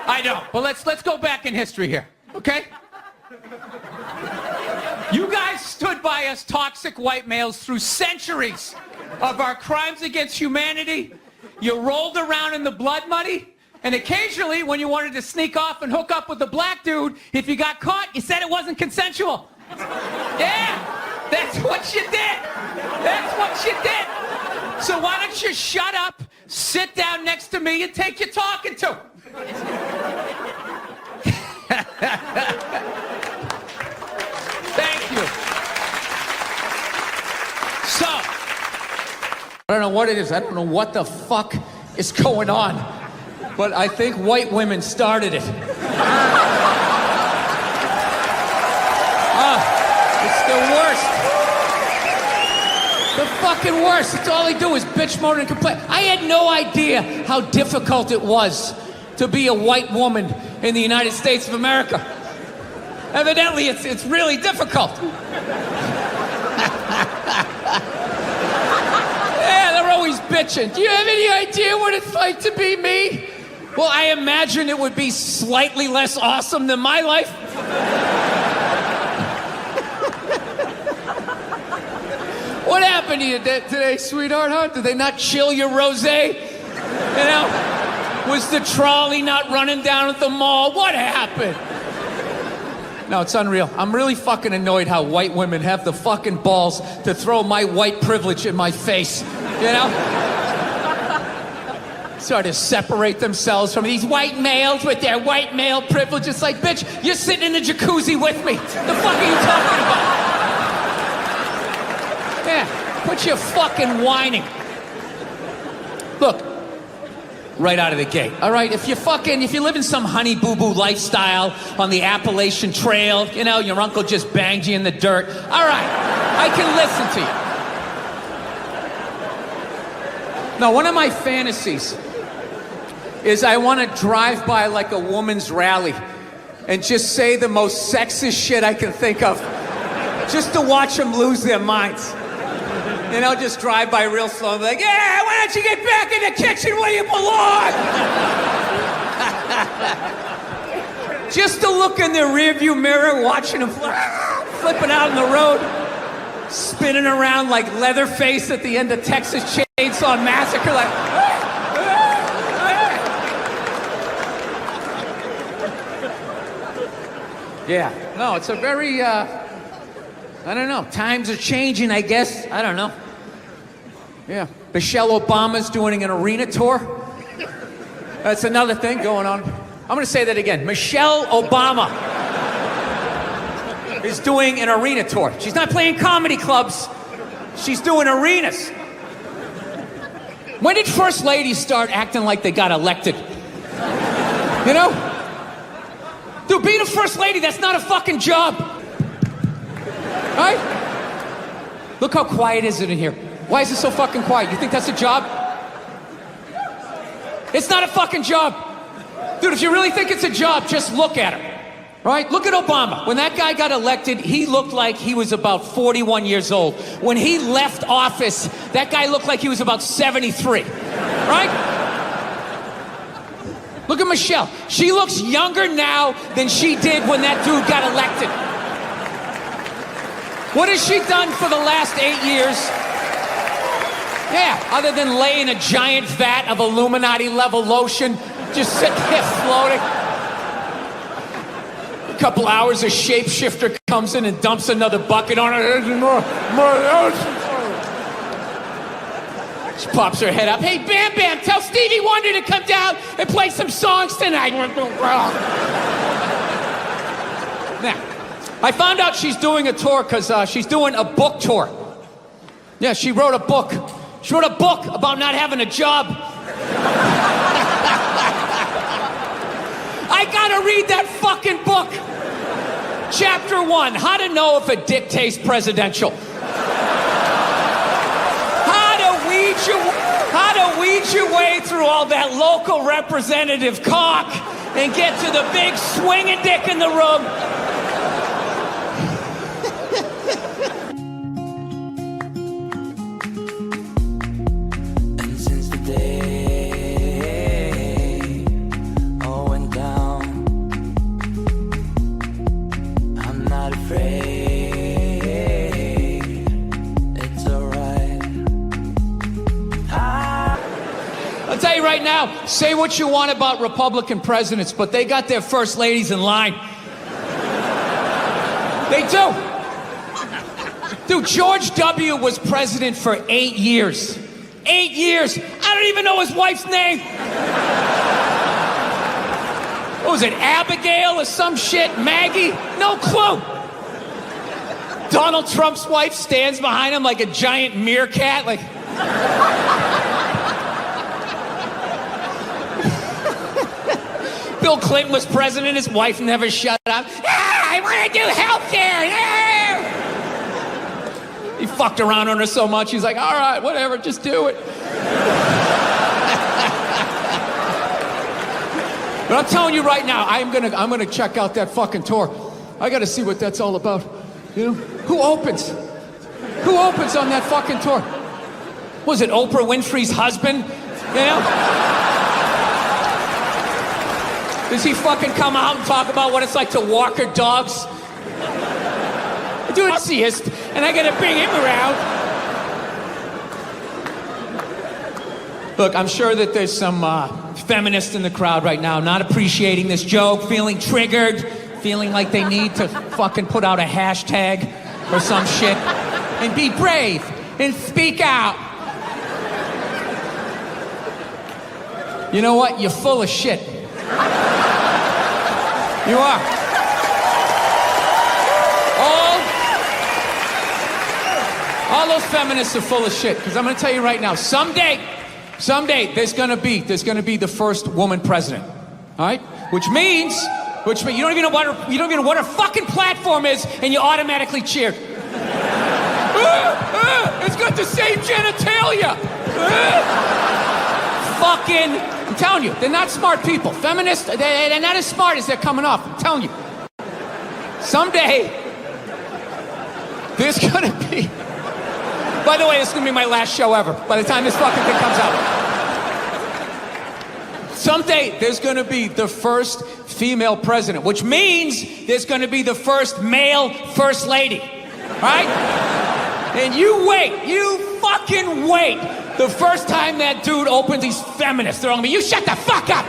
I don't. But let's go back in history here, okay? You guys stood by us toxic white males through centuries of our crimes against humanity. You rolled around in the blood money, and occasionally when you wanted to sneak off and hook up with a black dude, if you got caught, you said it wasn't consensual. Yeah, that's what you did. That's what you did. So why don't you shut up, sit down next to me, and take your talking to. Thank you. So, I don't know what it is. I don't know what the fuck is going on. But I think white women started it. It's the worst. The fucking worst. It's all they do is bitch, moan, and complain. I had no idea how difficult it was to be a white woman in the United States of America. Evidently, it's really difficult. Yeah, they're always bitching. Do you have any idea what it's like to be me? Well, I imagine it would be slightly less awesome than my life. What happened to you today, sweetheart, huh? Did they not chill your rosé? You know? Was the trolley not running down at the mall? What happened? No, it's unreal. I'm really fucking annoyed how white women have the fucking balls to throw my white privilege in my face, you know? Sort of separate themselves from these white males with their white male privilege. It's like, bitch, you're sitting in the jacuzzi with me. The fuck are you talking about? Yeah, quit your fucking whining. Look, right out of the gate, all right? If you live in some honey boo-boo lifestyle on the Appalachian Trail, you know, your uncle just banged you in the dirt, all right, I can listen to you. No, one of my fantasies is I want to drive by like a woman's rally and just say the most sexist shit I can think of, just to watch them lose their minds. You know, just drive by real slow and be like, yeah, why don't you get back in the kitchen where you belong? Just to look in the rearview mirror, watching them flipping out on the road, spinning around like Leatherface at the end of Texas Chainsaw Massacre, like, yeah. No, it's a very, I don't know. Times are changing, I guess. I don't know. Yeah. Michelle Obama's doing an arena tour. That's another thing going on. I'm going to say that again. Michelle Obama is doing an arena tour. She's not playing comedy clubs. She's doing arenas. When did first ladies start acting like they got elected? You know? Dude, being a first lady, that's not a fucking job. Right? Look how quiet is it in here. Why is it so fucking quiet? You think that's a job? It's not a fucking job. Dude, if you really think it's a job, just look at him. Right? Look at Obama. When that guy got elected, he looked like he was about 41 years old. When he left office, that guy looked like he was about 73. Right? Look at Michelle. She looks younger now than she did when that dude got elected. What has she done for the last 8 years? Yeah, other than lay in a giant vat of Illuminati-level lotion, just sitting there floating. A couple hours, a shapeshifter comes in and dumps another bucket on her. She pops her head up. Hey, Bam Bam, tell Stevie Wonder to come down and play some songs tonight. Now, I found out she's doing a tour because she's doing a book tour. Yeah, she wrote a book. She wrote a book about not having a job. I gotta read that fucking book. Chapter 1, how to know if a dick tastes presidential. How to weed your way through all that local representative cock and get to the big swinging dick in the room. Right now, say what you want about Republican presidents, but they got their first ladies in line. They do. Dude, George W. was president for 8 years. 8 years. I don't even know his wife's name. What was it, Abigail or some shit? Maggie? No clue. Donald Trump's wife stands behind him like a giant meerkat, like... Bill Clinton was president, his wife never shut up. I want to do healthcare. He fucked around on her so much, he's like, all right, whatever, just do it. But I'm telling you right now, I'm gonna check out that fucking tour. I gotta see what that's all about. You know? Who opens? Who opens on that fucking tour? Was it Oprah Winfrey's husband? You know? Does he fucking come out and talk about what it's like to walk her dogs? Dude, Naziist, and I gotta bring him around. Look, I'm sure that there's some feminists in the crowd right now not appreciating this joke, feeling triggered, feeling like they need to fucking put out a hashtag or some shit and be brave and speak out. You know what? You're full of shit. You are. All those feminists are full of shit. Because I'm going to tell you right now, someday, there's going to be the first woman president. All right? Which means you don't even know what her fucking platform is, and you automatically cheer. It's got the same genitalia. I'm telling you, they're not smart people. Feminists, they're not as smart as they're coming off. I'm telling you. Someday, there's gonna be... By the way, this is gonna be my last show ever, by the time this fucking thing comes out. Someday, there's gonna be the first female president, which means there's gonna be the first male first lady, right? And you wait, you fucking wait. The first time that dude opens, he's feminist. They're all gonna be, you shut the fuck up!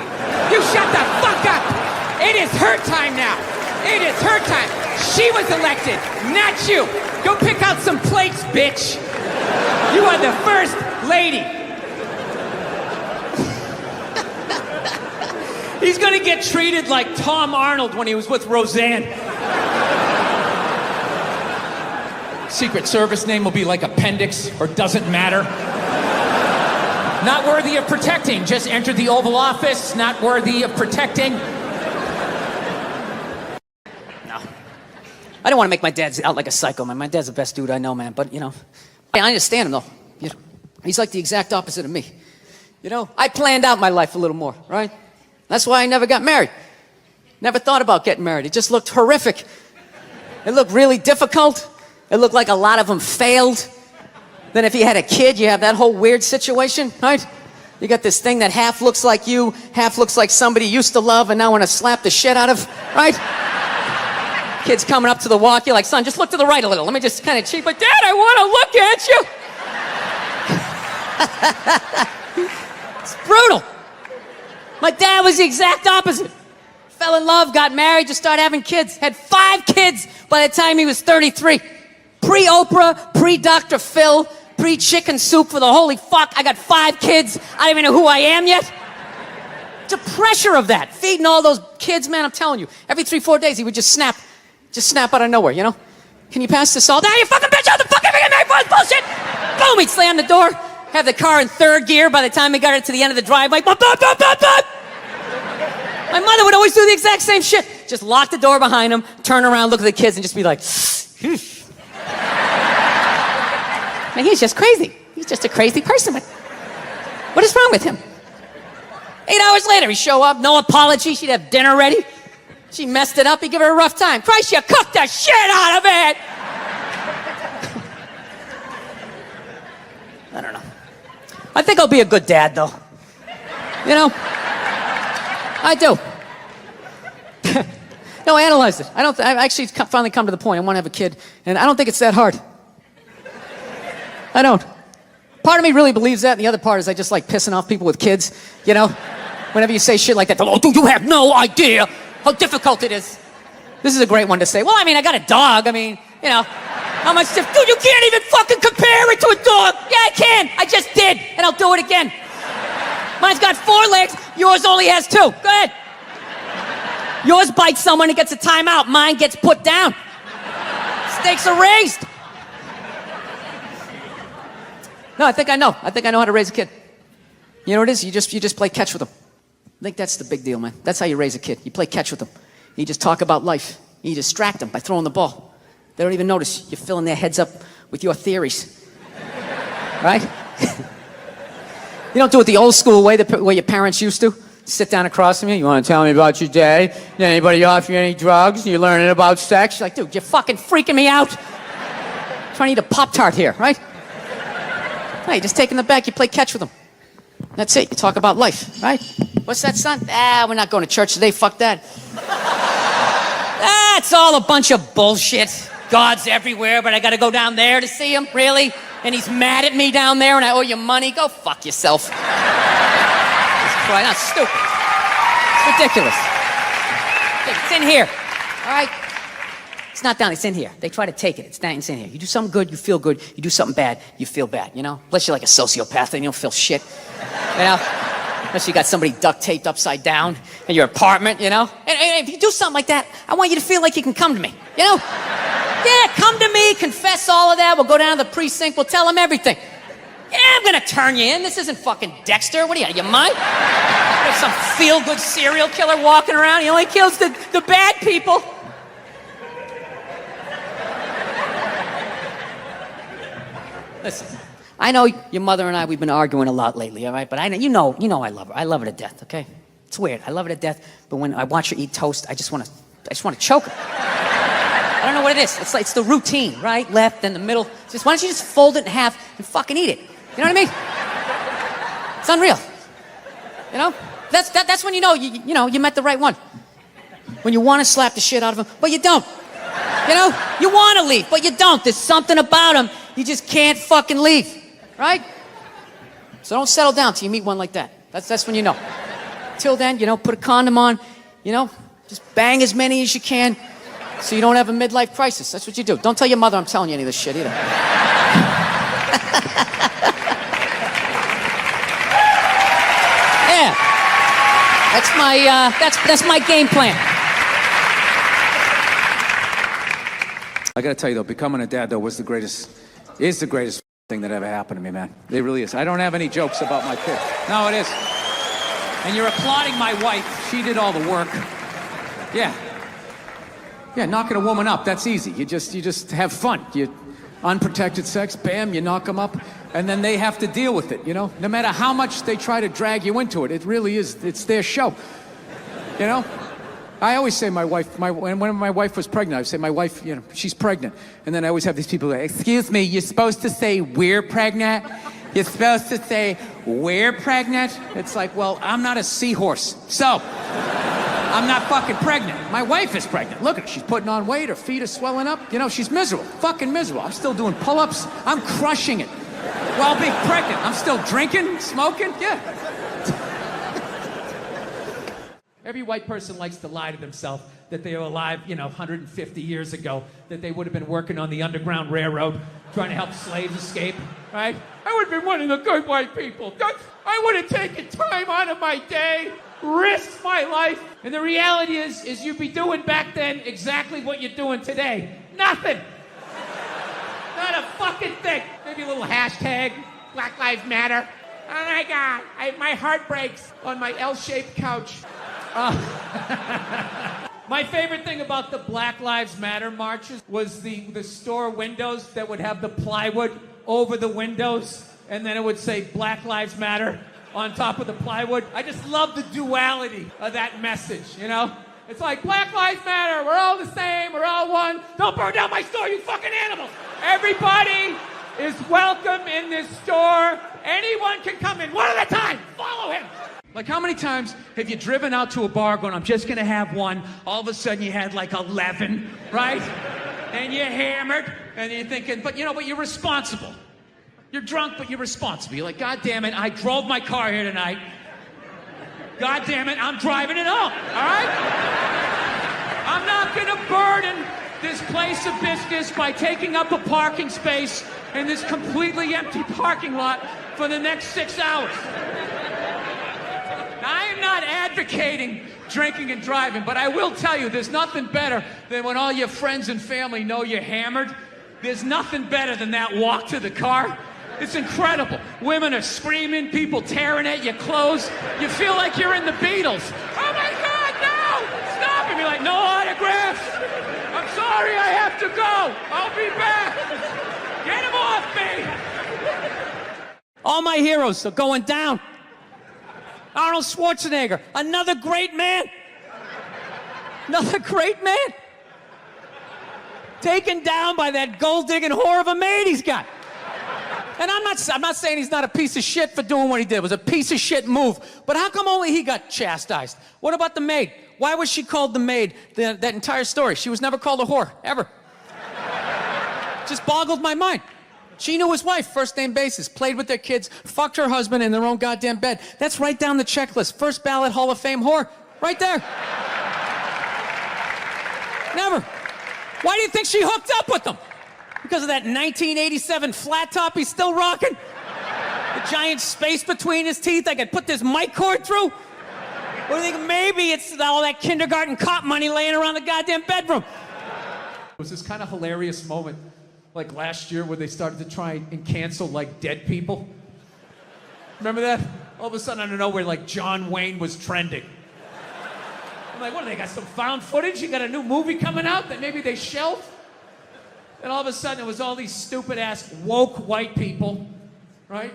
You shut the fuck up! It is her time now. It is her time. She was elected, not you. Go pick out some plates, bitch. You are the first lady. He's gonna get treated like Tom Arnold when he was with Roseanne. Secret Service name will be like Appendix or Doesn't Matter. Not worthy of protecting. Just entered the Oval Office. Not worthy of protecting. I don't want to make my dad out like a psycho, man. My dad's the best dude I know, man. But, you know, I understand him, though. You know, he's like the exact opposite of me. You know, I planned out my life a little more, right? That's why I never got married. Never thought about getting married. It just looked horrific. It looked really difficult. It looked like a lot of them failed. Then if you had a kid, you have that whole weird situation, right? You got this thing that half looks like you, half looks like somebody you used to love and now want to slap the shit out of, right? Kid's coming up to the walk, you're like, son, just look to the right a little. Let me just kind of cheat, but Dad, I want to look at you. It's brutal. My dad was the exact opposite. Fell in love, got married, just started having kids. Had 5 kids by the time he was 33. Pre-Oprah, pre-Dr. Phil, pre-chicken soup for the holy fuck. I got 5 kids. I don't even know who I am yet. The pressure of that, feeding all those kids, man, I'm telling you. Every 3-4 days, he would just snap out of nowhere, you know? Can you pass the salt? Ah, you fucking bitch, out the fucking bullshit! Boom, he'd slam the door, have the car in 3rd gear by the time he got it to the end of the driveway. Bop, bop, bop, bop, bop. My mother would always do the exact same shit. Just lock the door behind him, turn around, look at the kids, and just be like, man, he's just crazy. He's just a crazy person. What is wrong with him? 8 hours later, he'd show up, no apology. She'd have dinner ready. She messed it up. He'd give her a rough time. Christ, you cooked the shit out of it. I don't know. I think I'll be a good dad, though. You know? I do. No, I analyzed it. I've actually finally come to the point. I want to have a kid, and I don't think it's that hard. I don't. Part of me really believes that, and the other part is I just like pissing off people with kids, you know? Whenever you say shit like that, oh, dude, you have no idea how difficult it is. This is a great one to say. Well, I mean, I got a dog. I mean, you know, how much dude, you can't even fucking compare it to a dog. Yeah, I can. I just did, and I'll do it again. Mine's got 4 legs. Yours only has 2. Go ahead. Yours bites someone and gets a timeout. Mine gets put down. Stakes are raised. No, I think I know. I think I know how to raise a kid. You know what it is? You just play catch with them. I think that's the big deal, man. That's how you raise a kid. You play catch with them. You just talk about life. You distract them by throwing the ball. They don't even notice. You're filling their heads up with your theories. Right? You don't do it the old school way, the way your parents used to. Sit down across from you. You want to tell me about your day? Did anybody offer you any drugs? You're learning about sex? You're like, dude, you're fucking freaking me out. I'm trying to eat a Pop-Tart here, right? No, you just take them in the back. You play catch with them. That's it. You talk about life, right? What's that, son? We're not going to church today. Fuck that. That's all a bunch of bullshit. God's everywhere, but I got to go down there to see him? Really? And he's mad at me down there and I owe you money? Go fuck yourself. That's stupid. It's ridiculous. It's in here, all right? It's not down, it's in here. They try to take it. It's in here. You do something good, you feel good. You do something bad, you feel bad, you know? Unless you're like a sociopath, then you don't feel shit, you know? Unless you got somebody duct taped upside down in your apartment, you know? And if you do something like that, I want you to feel like you can come to me, you know? Yeah, come to me, confess all of that. We'll go down to the precinct, we'll tell them everything. Yeah, I'm gonna turn you in. This isn't fucking Dexter. What are you mind? There's some feel-good serial killer walking around. He only kills the bad people. Listen, I know your mother and we've been arguing a lot lately, all right? But you know I love her. I love her to death, okay? It's weird. I love her to death, but when I watch her eat toast, I just want to choke her. I don't know what it is. It's the routine, right? Left, then the middle. Just why don't you just fold it in half and fucking eat it? You know what I mean? It's unreal. You know? That's when you know you met the right one. When you want to slap the shit out of him, but you don't. You know? You want to leave, but you don't. There's something about him you just can't fucking leave, right? So don't settle down till you meet one like that. That's when you know. Till then, put a condom on, just bang as many as you can so you don't have a midlife crisis. That's what you do. Don't tell your mother I'm telling you any of this shit either. Yeah. That's my game plan. I gotta tell you though, becoming a dad though is the greatest thing that ever happened to me, man. It really is. I don't have any jokes about my kid. No, it is. And you're applauding my wife. She did all the work. Yeah. Yeah, knocking a woman up, that's easy. You just have fun. You unprotected sex, bam, you knock them up, and then they have to deal with it, No matter how much they try to drag you into it, it really is, it's their show. I always say my wife, when my wife was pregnant, I would say my wife, she's pregnant. And then I always have these people like, excuse me, you're supposed to say we're pregnant? You're supposed to say we're pregnant? It's like, well, I'm not a seahorse, so I'm not fucking pregnant. My wife is pregnant. Look at her, she's putting on weight, her feet are swelling up. She's miserable, fucking miserable. I'm still doing pull-ups, I'm crushing it. While being pregnant, I'm still drinking, smoking, yeah. Every white person likes to lie to themselves that they were alive, 150 years ago, that they would have been working on the Underground Railroad, trying to help slaves escape, right? I would have been one of the good white people. I would have taken time out of my day, risked my life. And the reality is you'd be doing back then exactly what you're doing today. Nothing. Not a fucking thing. Maybe a little hashtag, Black Lives Matter. Oh my God, my heart breaks on my L-shaped couch. My favorite thing about the Black Lives Matter marches was the store windows that would have the plywood over the windows, and then it would say Black Lives Matter on top of the plywood. I just love the duality of that message, It's like, Black Lives Matter, we're all the same, we're all one. Don't burn down my store, you fucking animals. Everybody is welcome in this store. Anyone can come in, one at a time. Follow him. Like, how many times have you driven out to a bar going, I'm just gonna have one, all of a sudden you had like 11, right? And you're hammered, and you're thinking, but you're responsible. You're drunk, but you're responsible. You're like, God damn it, I drove my car here tonight. God damn it, I'm driving it home, all right? I'm not gonna burden this place of business by taking up a parking space in this completely empty parking lot for the next 6 hours. Now, I am not advocating drinking and driving, but I will tell you, there's nothing better than when all your friends and family know you're hammered. There's nothing better than that walk to the car. It's incredible. Women are screaming, people tearing at your clothes. You feel like you're in the Beatles. Oh my God, no! Stop! And you're like, no autographs. I'm sorry, I have to go. I'll be back. Get him off me. All my heroes are going down. Arnold Schwarzenegger, another great man. Another great man. Taken down by that gold-digging whore of a maid he's got. And I'm not saying he's not a piece of shit for doing what he did. It was a piece of shit move. But how come only he got chastised? What about the maid? Why was she called the maid that entire story? She was never called a whore, ever. Just boggled my mind. She knew his wife, first name basis, played with their kids, fucked her husband in their own goddamn bed. That's right down the checklist. First ballot Hall of Fame whore. Right there. Never. Why do you think she hooked up with him? Because of that 1987 flat top he's still rocking? The giant space between his teeth I could put this mic cord through? Or do you think maybe it's all that kindergarten cop money laying around the goddamn bedroom? It was this kind of hilarious moment, like last year, where they started to try and cancel like dead people. Remember that? All of a sudden, out of nowhere, like John Wayne was trending. I'm like, what, they got some found footage? You got a new movie coming out that maybe they shelved? And all of a sudden, it was all these stupid-ass woke white people right?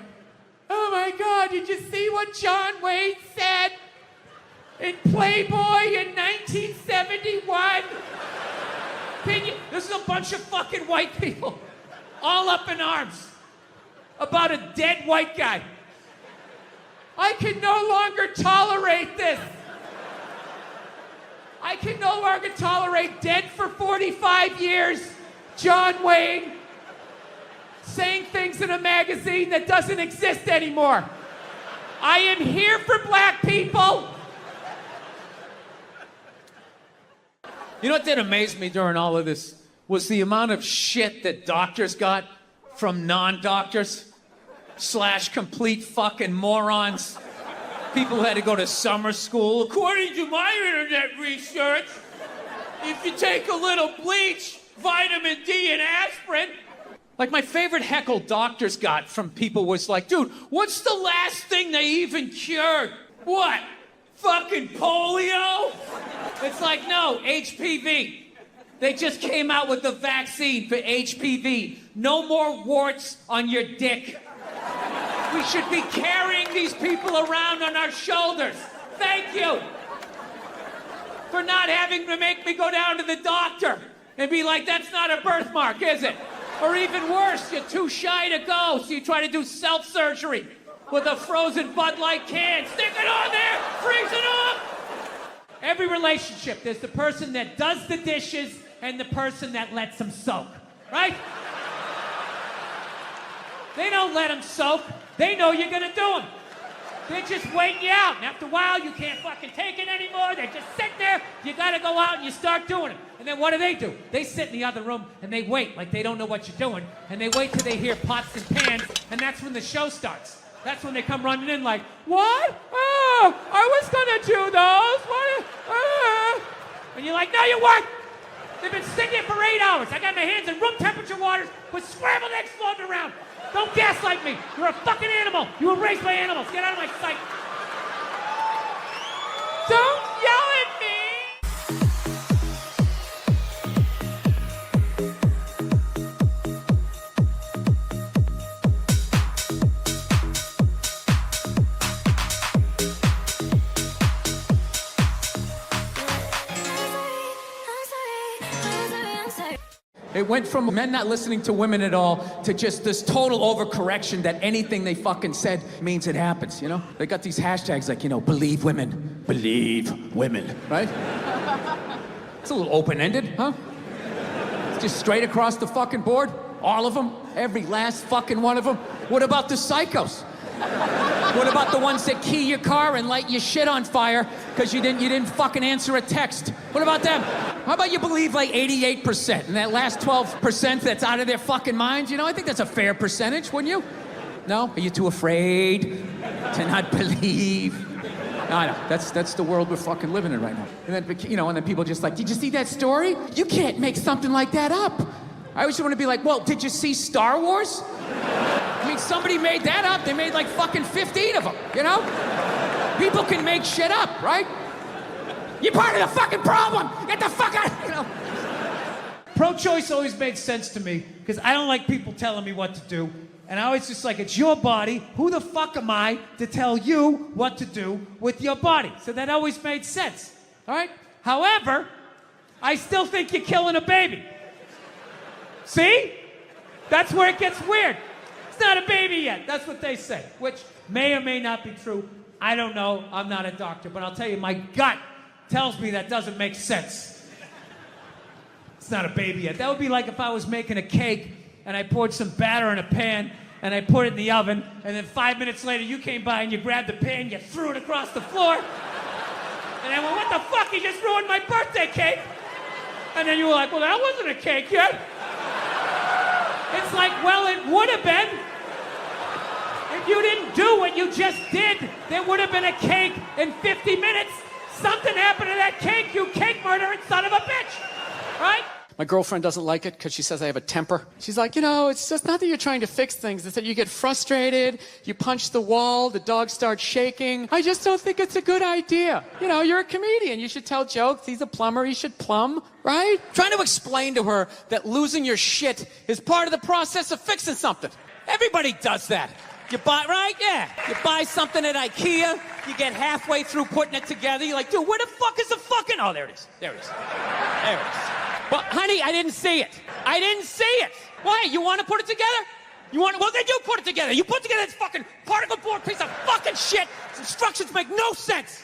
Oh my God, did you see what John Wayne said in Playboy in 1971? This is a bunch of fucking white people all up in arms about a dead white guy. I can no longer tolerate this. I can no longer tolerate dead for 45 years, John Wayne, saying things in a magazine that doesn't exist anymore. I am here for black people. You know what did amaze me during all of this was the amount of shit that doctors got from non-doctors / complete fucking morons. People who had to go to summer school. According to my internet research, if you take a little bleach, vitamin D, and aspirin. Like my favorite heckle doctors got from people was like, dude, what's the last thing they even cured? What? Fucking polio? It's like, no, HPV. They just came out with the vaccine for HPV. No more warts on your dick. We should be carrying these people around on our shoulders. Thank you for not having to make me go down to the doctor and be like, that's not a birthmark, is it? Or even worse, you're too shy to go, so you try to do self-surgery with a frozen Bud Light can. Stick it on there, freeze it off. Every relationship, there's the person that does the dishes and the person that lets them soak, right? They don't let them soak. They know you're gonna do them. They're just waiting you out. And after a while, you can't fucking take it anymore. They're just sitting there. You gotta go out and you start doing it. And then what do? They sit in the other room and they wait like they don't know what you're doing. And they wait till they hear pots and pans. And that's when the show starts. That's when they come running in like, what? Oh, I was gonna do those. What? And you're like, no, you weren't. They've been sitting there for 8 hours. I got my hands in room temperature waters with scrambled eggs floating around. Don't gaslight me. You're a fucking animal. You were raised by animals. Get out of my sight. Don't yell at me. It went from men not listening to women at all to just this total overcorrection that anything they fucking said means it happens, you know? They got these hashtags like, you know, believe women, right? It's a little open-ended, huh? It's just straight across the fucking board, all of them, every last fucking one of them. What about the psychos? What about the ones that key your car and light your shit on fire because you didn't fucking answer a text? What about them? How about you believe like 88% and that last 12% that's out of their fucking minds? You know, I think that's a fair percentage, wouldn't you? No? Are you too afraid to not believe? No, I know. That's the world we're fucking living in right now. And then, you know, and then people just like, did you see that story? You can't make something like that up. I always want to be like, well, did you see Star Wars? I mean, somebody made that up. They made like fucking 15 of them, you know? People can make shit up, right? You're part of the fucking problem. Get the fuck out, you know? Pro-choice always made sense to me because I don't like people telling me what to do. And I always just like, it's your body. Who the fuck am I to tell you what to do with your body? So that always made sense, all right? However, I still think you're killing a baby. See? That's where it gets weird. It's not a baby yet. That's what they say, which may or may not be true. I don't know. I'm not a doctor, but I'll tell you, my gut tells me that doesn't make sense. It's not a baby yet. That would be like if I was making a cake and I poured some batter in a pan and I put it in the oven, and then 5 minutes later you came by and you grabbed the pan, you threw it across the floor, and I went, what the fuck? You just ruined my birthday cake. And then you were like, well, that wasn't a cake yet. It's like, well, it would have been. If you didn't do what you just did, there would have been a cake in 50 minutes. Something happened to that cake, you cake murdering son of a bitch. Right? My girlfriend doesn't like it because she says I have a temper. She's like, you know, it's just not that you're trying to fix things. It's that you get frustrated, you punch the wall, the dog starts shaking. I just don't think it's a good idea. You know, you're a comedian. You should tell jokes. He's a plumber. He should plumb, right? Trying to explain to her that losing your shit is part of the process of fixing something. Everybody does that. You buy, right? Yeah. You buy something at IKEA, you get halfway through putting it together, you're like, dude, where the fuck is the fucking... Oh, there it is. There it is. There it is. But, honey, I didn't see it. I didn't see it. Why? You want to put it together? You want? Well, then you put it together. You put together this fucking particle board piece of fucking shit. Its instructions make no sense.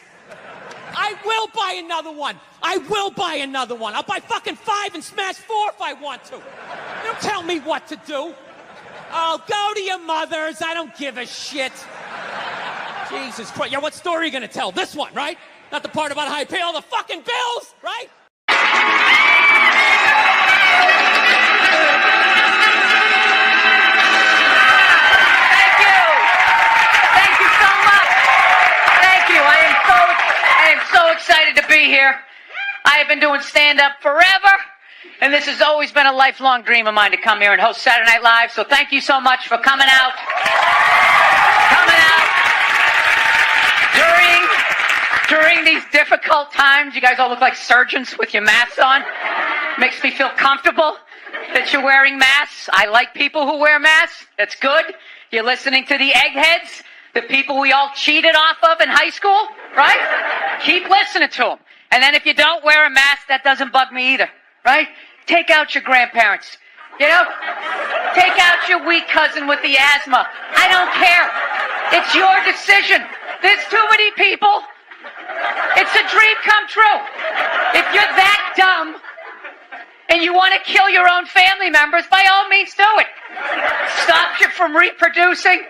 I will buy another one. I will buy another one. I'll buy fucking 5 and smash 4 if I want to. Don't tell me what to do. Oh, go to your mother's. I don't give a shit. Jesus Christ. Yeah, what story are you going to tell? This one, right? Not the part about how you pay all the fucking bills, right? Thank you so much. Thank you. I am so excited to be here. I have been doing stand-up forever, and this has always been a lifelong dream of mine to come here and host Saturday Night Live. So thank you so much for coming out. During these difficult times, you guys all look like surgeons with your masks on. Makes me feel comfortable that you're wearing masks. I like people who wear masks. That's good. You're listening to the eggheads, the people we all cheated off of in high school, right? Keep listening to them. And then if you don't wear a mask, that doesn't bug me either, right? Take out your grandparents, you know? Take out your weak cousin with the asthma. I don't care. It's your decision. There's too many people. It's a dream come true. If you're that dumb and you want to kill your own family members, by all means do it. Stops you from reproducing.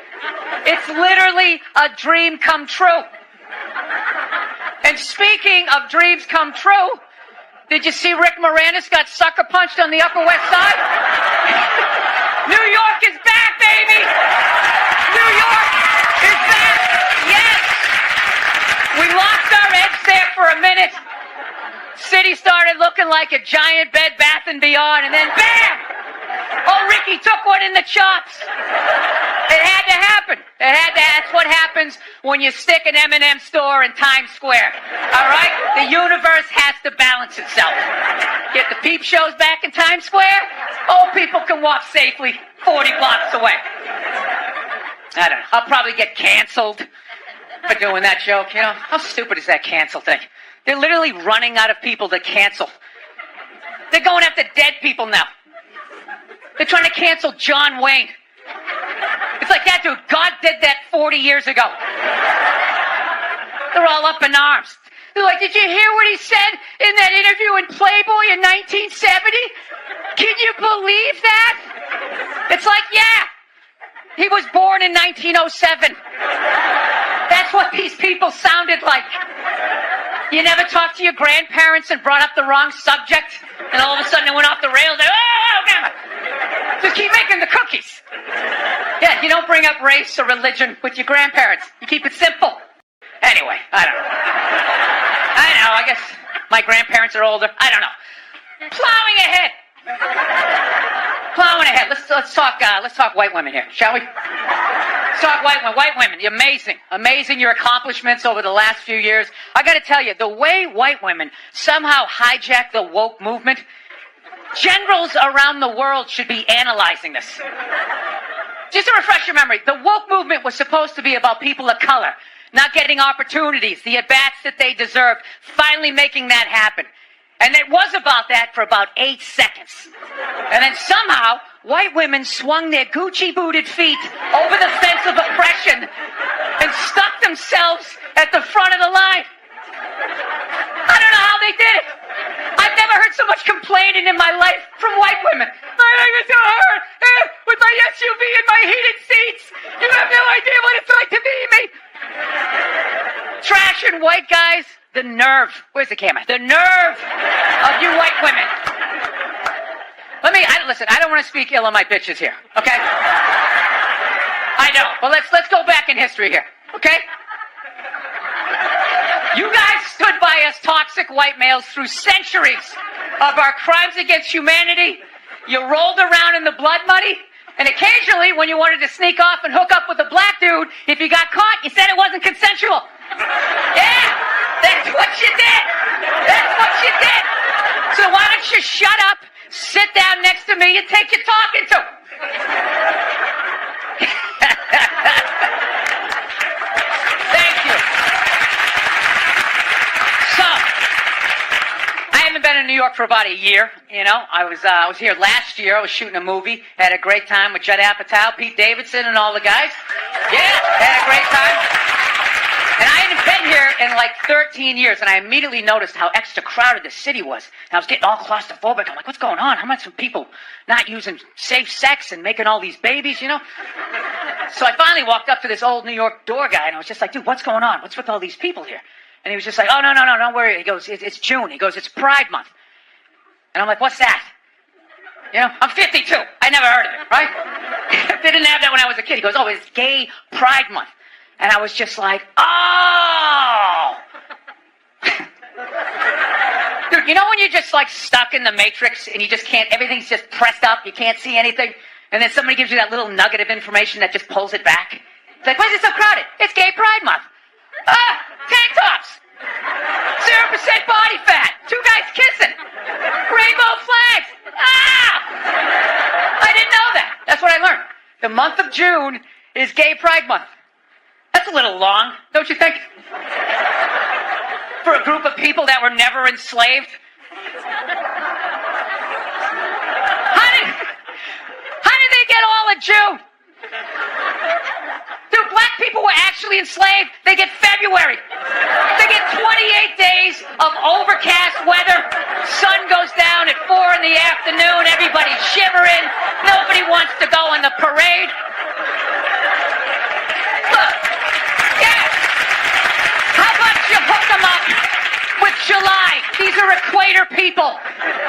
It's literally a dream come true. And speaking of dreams come true, did you see Rick Moranis got sucker punched on the Upper West Side? New York is back, baby! New York is back! Yes! We lost our edge there for a minute. City started looking like a giant Bed Bath & Beyond, and then BAM! Oh, Ricky took one in the chops. It had to happen. That's what happens when you stick an M&M store in Times Square. All right? The universe has to balance itself. Get the peep shows back in Times Square, old people can walk safely 40 blocks away. I don't know. I'll probably get canceled for doing that joke. You know, how stupid is that cancel thing? They're literally running out of people to cancel. They're going after dead people now. They're trying to cancel John Wayne. It's like that, dude. God did that 40 years ago. They're all up in arms. They're like, did you hear what he said in that interview in Playboy in 1970? Can you believe that? It's like, yeah. He was born in 1907. That's what these people sounded like. You never talked to your grandparents and brought up the wrong subject, and all of a sudden it went off the rails. Oh, damn it. Just keep making the cookies. Yeah, you don't bring up race or religion with your grandparents. You keep it simple. Anyway, I don't know. I guess my grandparents are older. I don't know. Plowing ahead. Let's talk white women here, shall we? Let's talk white women. White women, amazing your accomplishments over the last few years. I got to tell you, the way white women somehow hijack the woke movement, generals around the world should be analyzing this. Just to refresh your memory, the woke movement was supposed to be about people of color not getting opportunities, the at-bats that they deserved, finally making that happen. And it was about that for about 8 seconds. And then somehow, white women swung their Gucci-booted feet over the fence of oppression and stuck themselves at the front of the line. I don't know how they did it. I've never heard so much complaining in my life from white women. I think it's so hard with my SUV and my heated seats. You have no idea what it's like to be me. Trashing white guys, the nerve. Where's the camera? The nerve of you white women. Listen, I don't want to speak ill of my bitches here, okay? I know, but let's go back in history here, okay? You guys stood by us toxic white males through centuries of our crimes against humanity. You rolled around in the blood money, and occasionally when you wanted to sneak off and hook up with a black dude, if you got caught, you said it wasn't consensual. Yeah, that's what you did. That's what you did. So why don't you shut up, sit down next to me, and take your talking to. in New York for about a year. You know, I was here last year. I was shooting a movie. Had a great time with Judd Apatow, Pete Davidson, and all the guys. Yeah, had a great time. And I hadn't been here in like 13 years, and I immediately noticed how extra crowded the city was. And I was getting all claustrophobic. I'm like, what's going on? How much some people not using safe sex and making all these babies, you know? So I finally walked up to this old New York door guy, and I was just like, dude, what's going on? What's with all these people here? And he was just like, oh, no, don't worry. He goes, it's June. He goes, it's Pride Month. And I'm like, what's that? You know, I'm 52. I never heard of it, right? They didn't have that when I was a kid. He goes, oh, it's Gay Pride Month. And I was just like, oh! Dude, you know when you're just like stuck in the Matrix and you just can't, everything's just pressed up, you can't see anything? And then somebody gives you that little nugget of information that just pulls it back? It's like, why is it so crowded? It's Gay Pride Month. Ah! Tank tops! 0% body fat! 2 guys kissing! Rainbow flags! Ah! I didn't know that. That's what I learned. The month of June is Gay Pride Month. That's a little long, don't you think? For a group of people that were never enslaved? How did they get all of June? Dude, black people were actually enslaved. They get February. They get 28 days of overcast weather. Sun goes down at 4 in the afternoon. Everybody's shivering. Nobody wants to go on the parade. Look, yeah. How about you hook them up with July? These are equator people.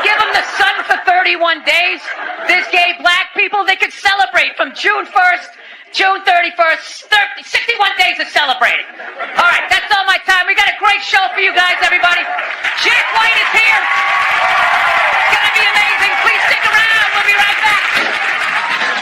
Give them the sun for 31 days. There's gay black people. They could celebrate from June 1st, June 31st, 61 days of celebrating. All right, that's all my time. We got a great show for you guys, everybody. Jack White is here. It's going to be amazing.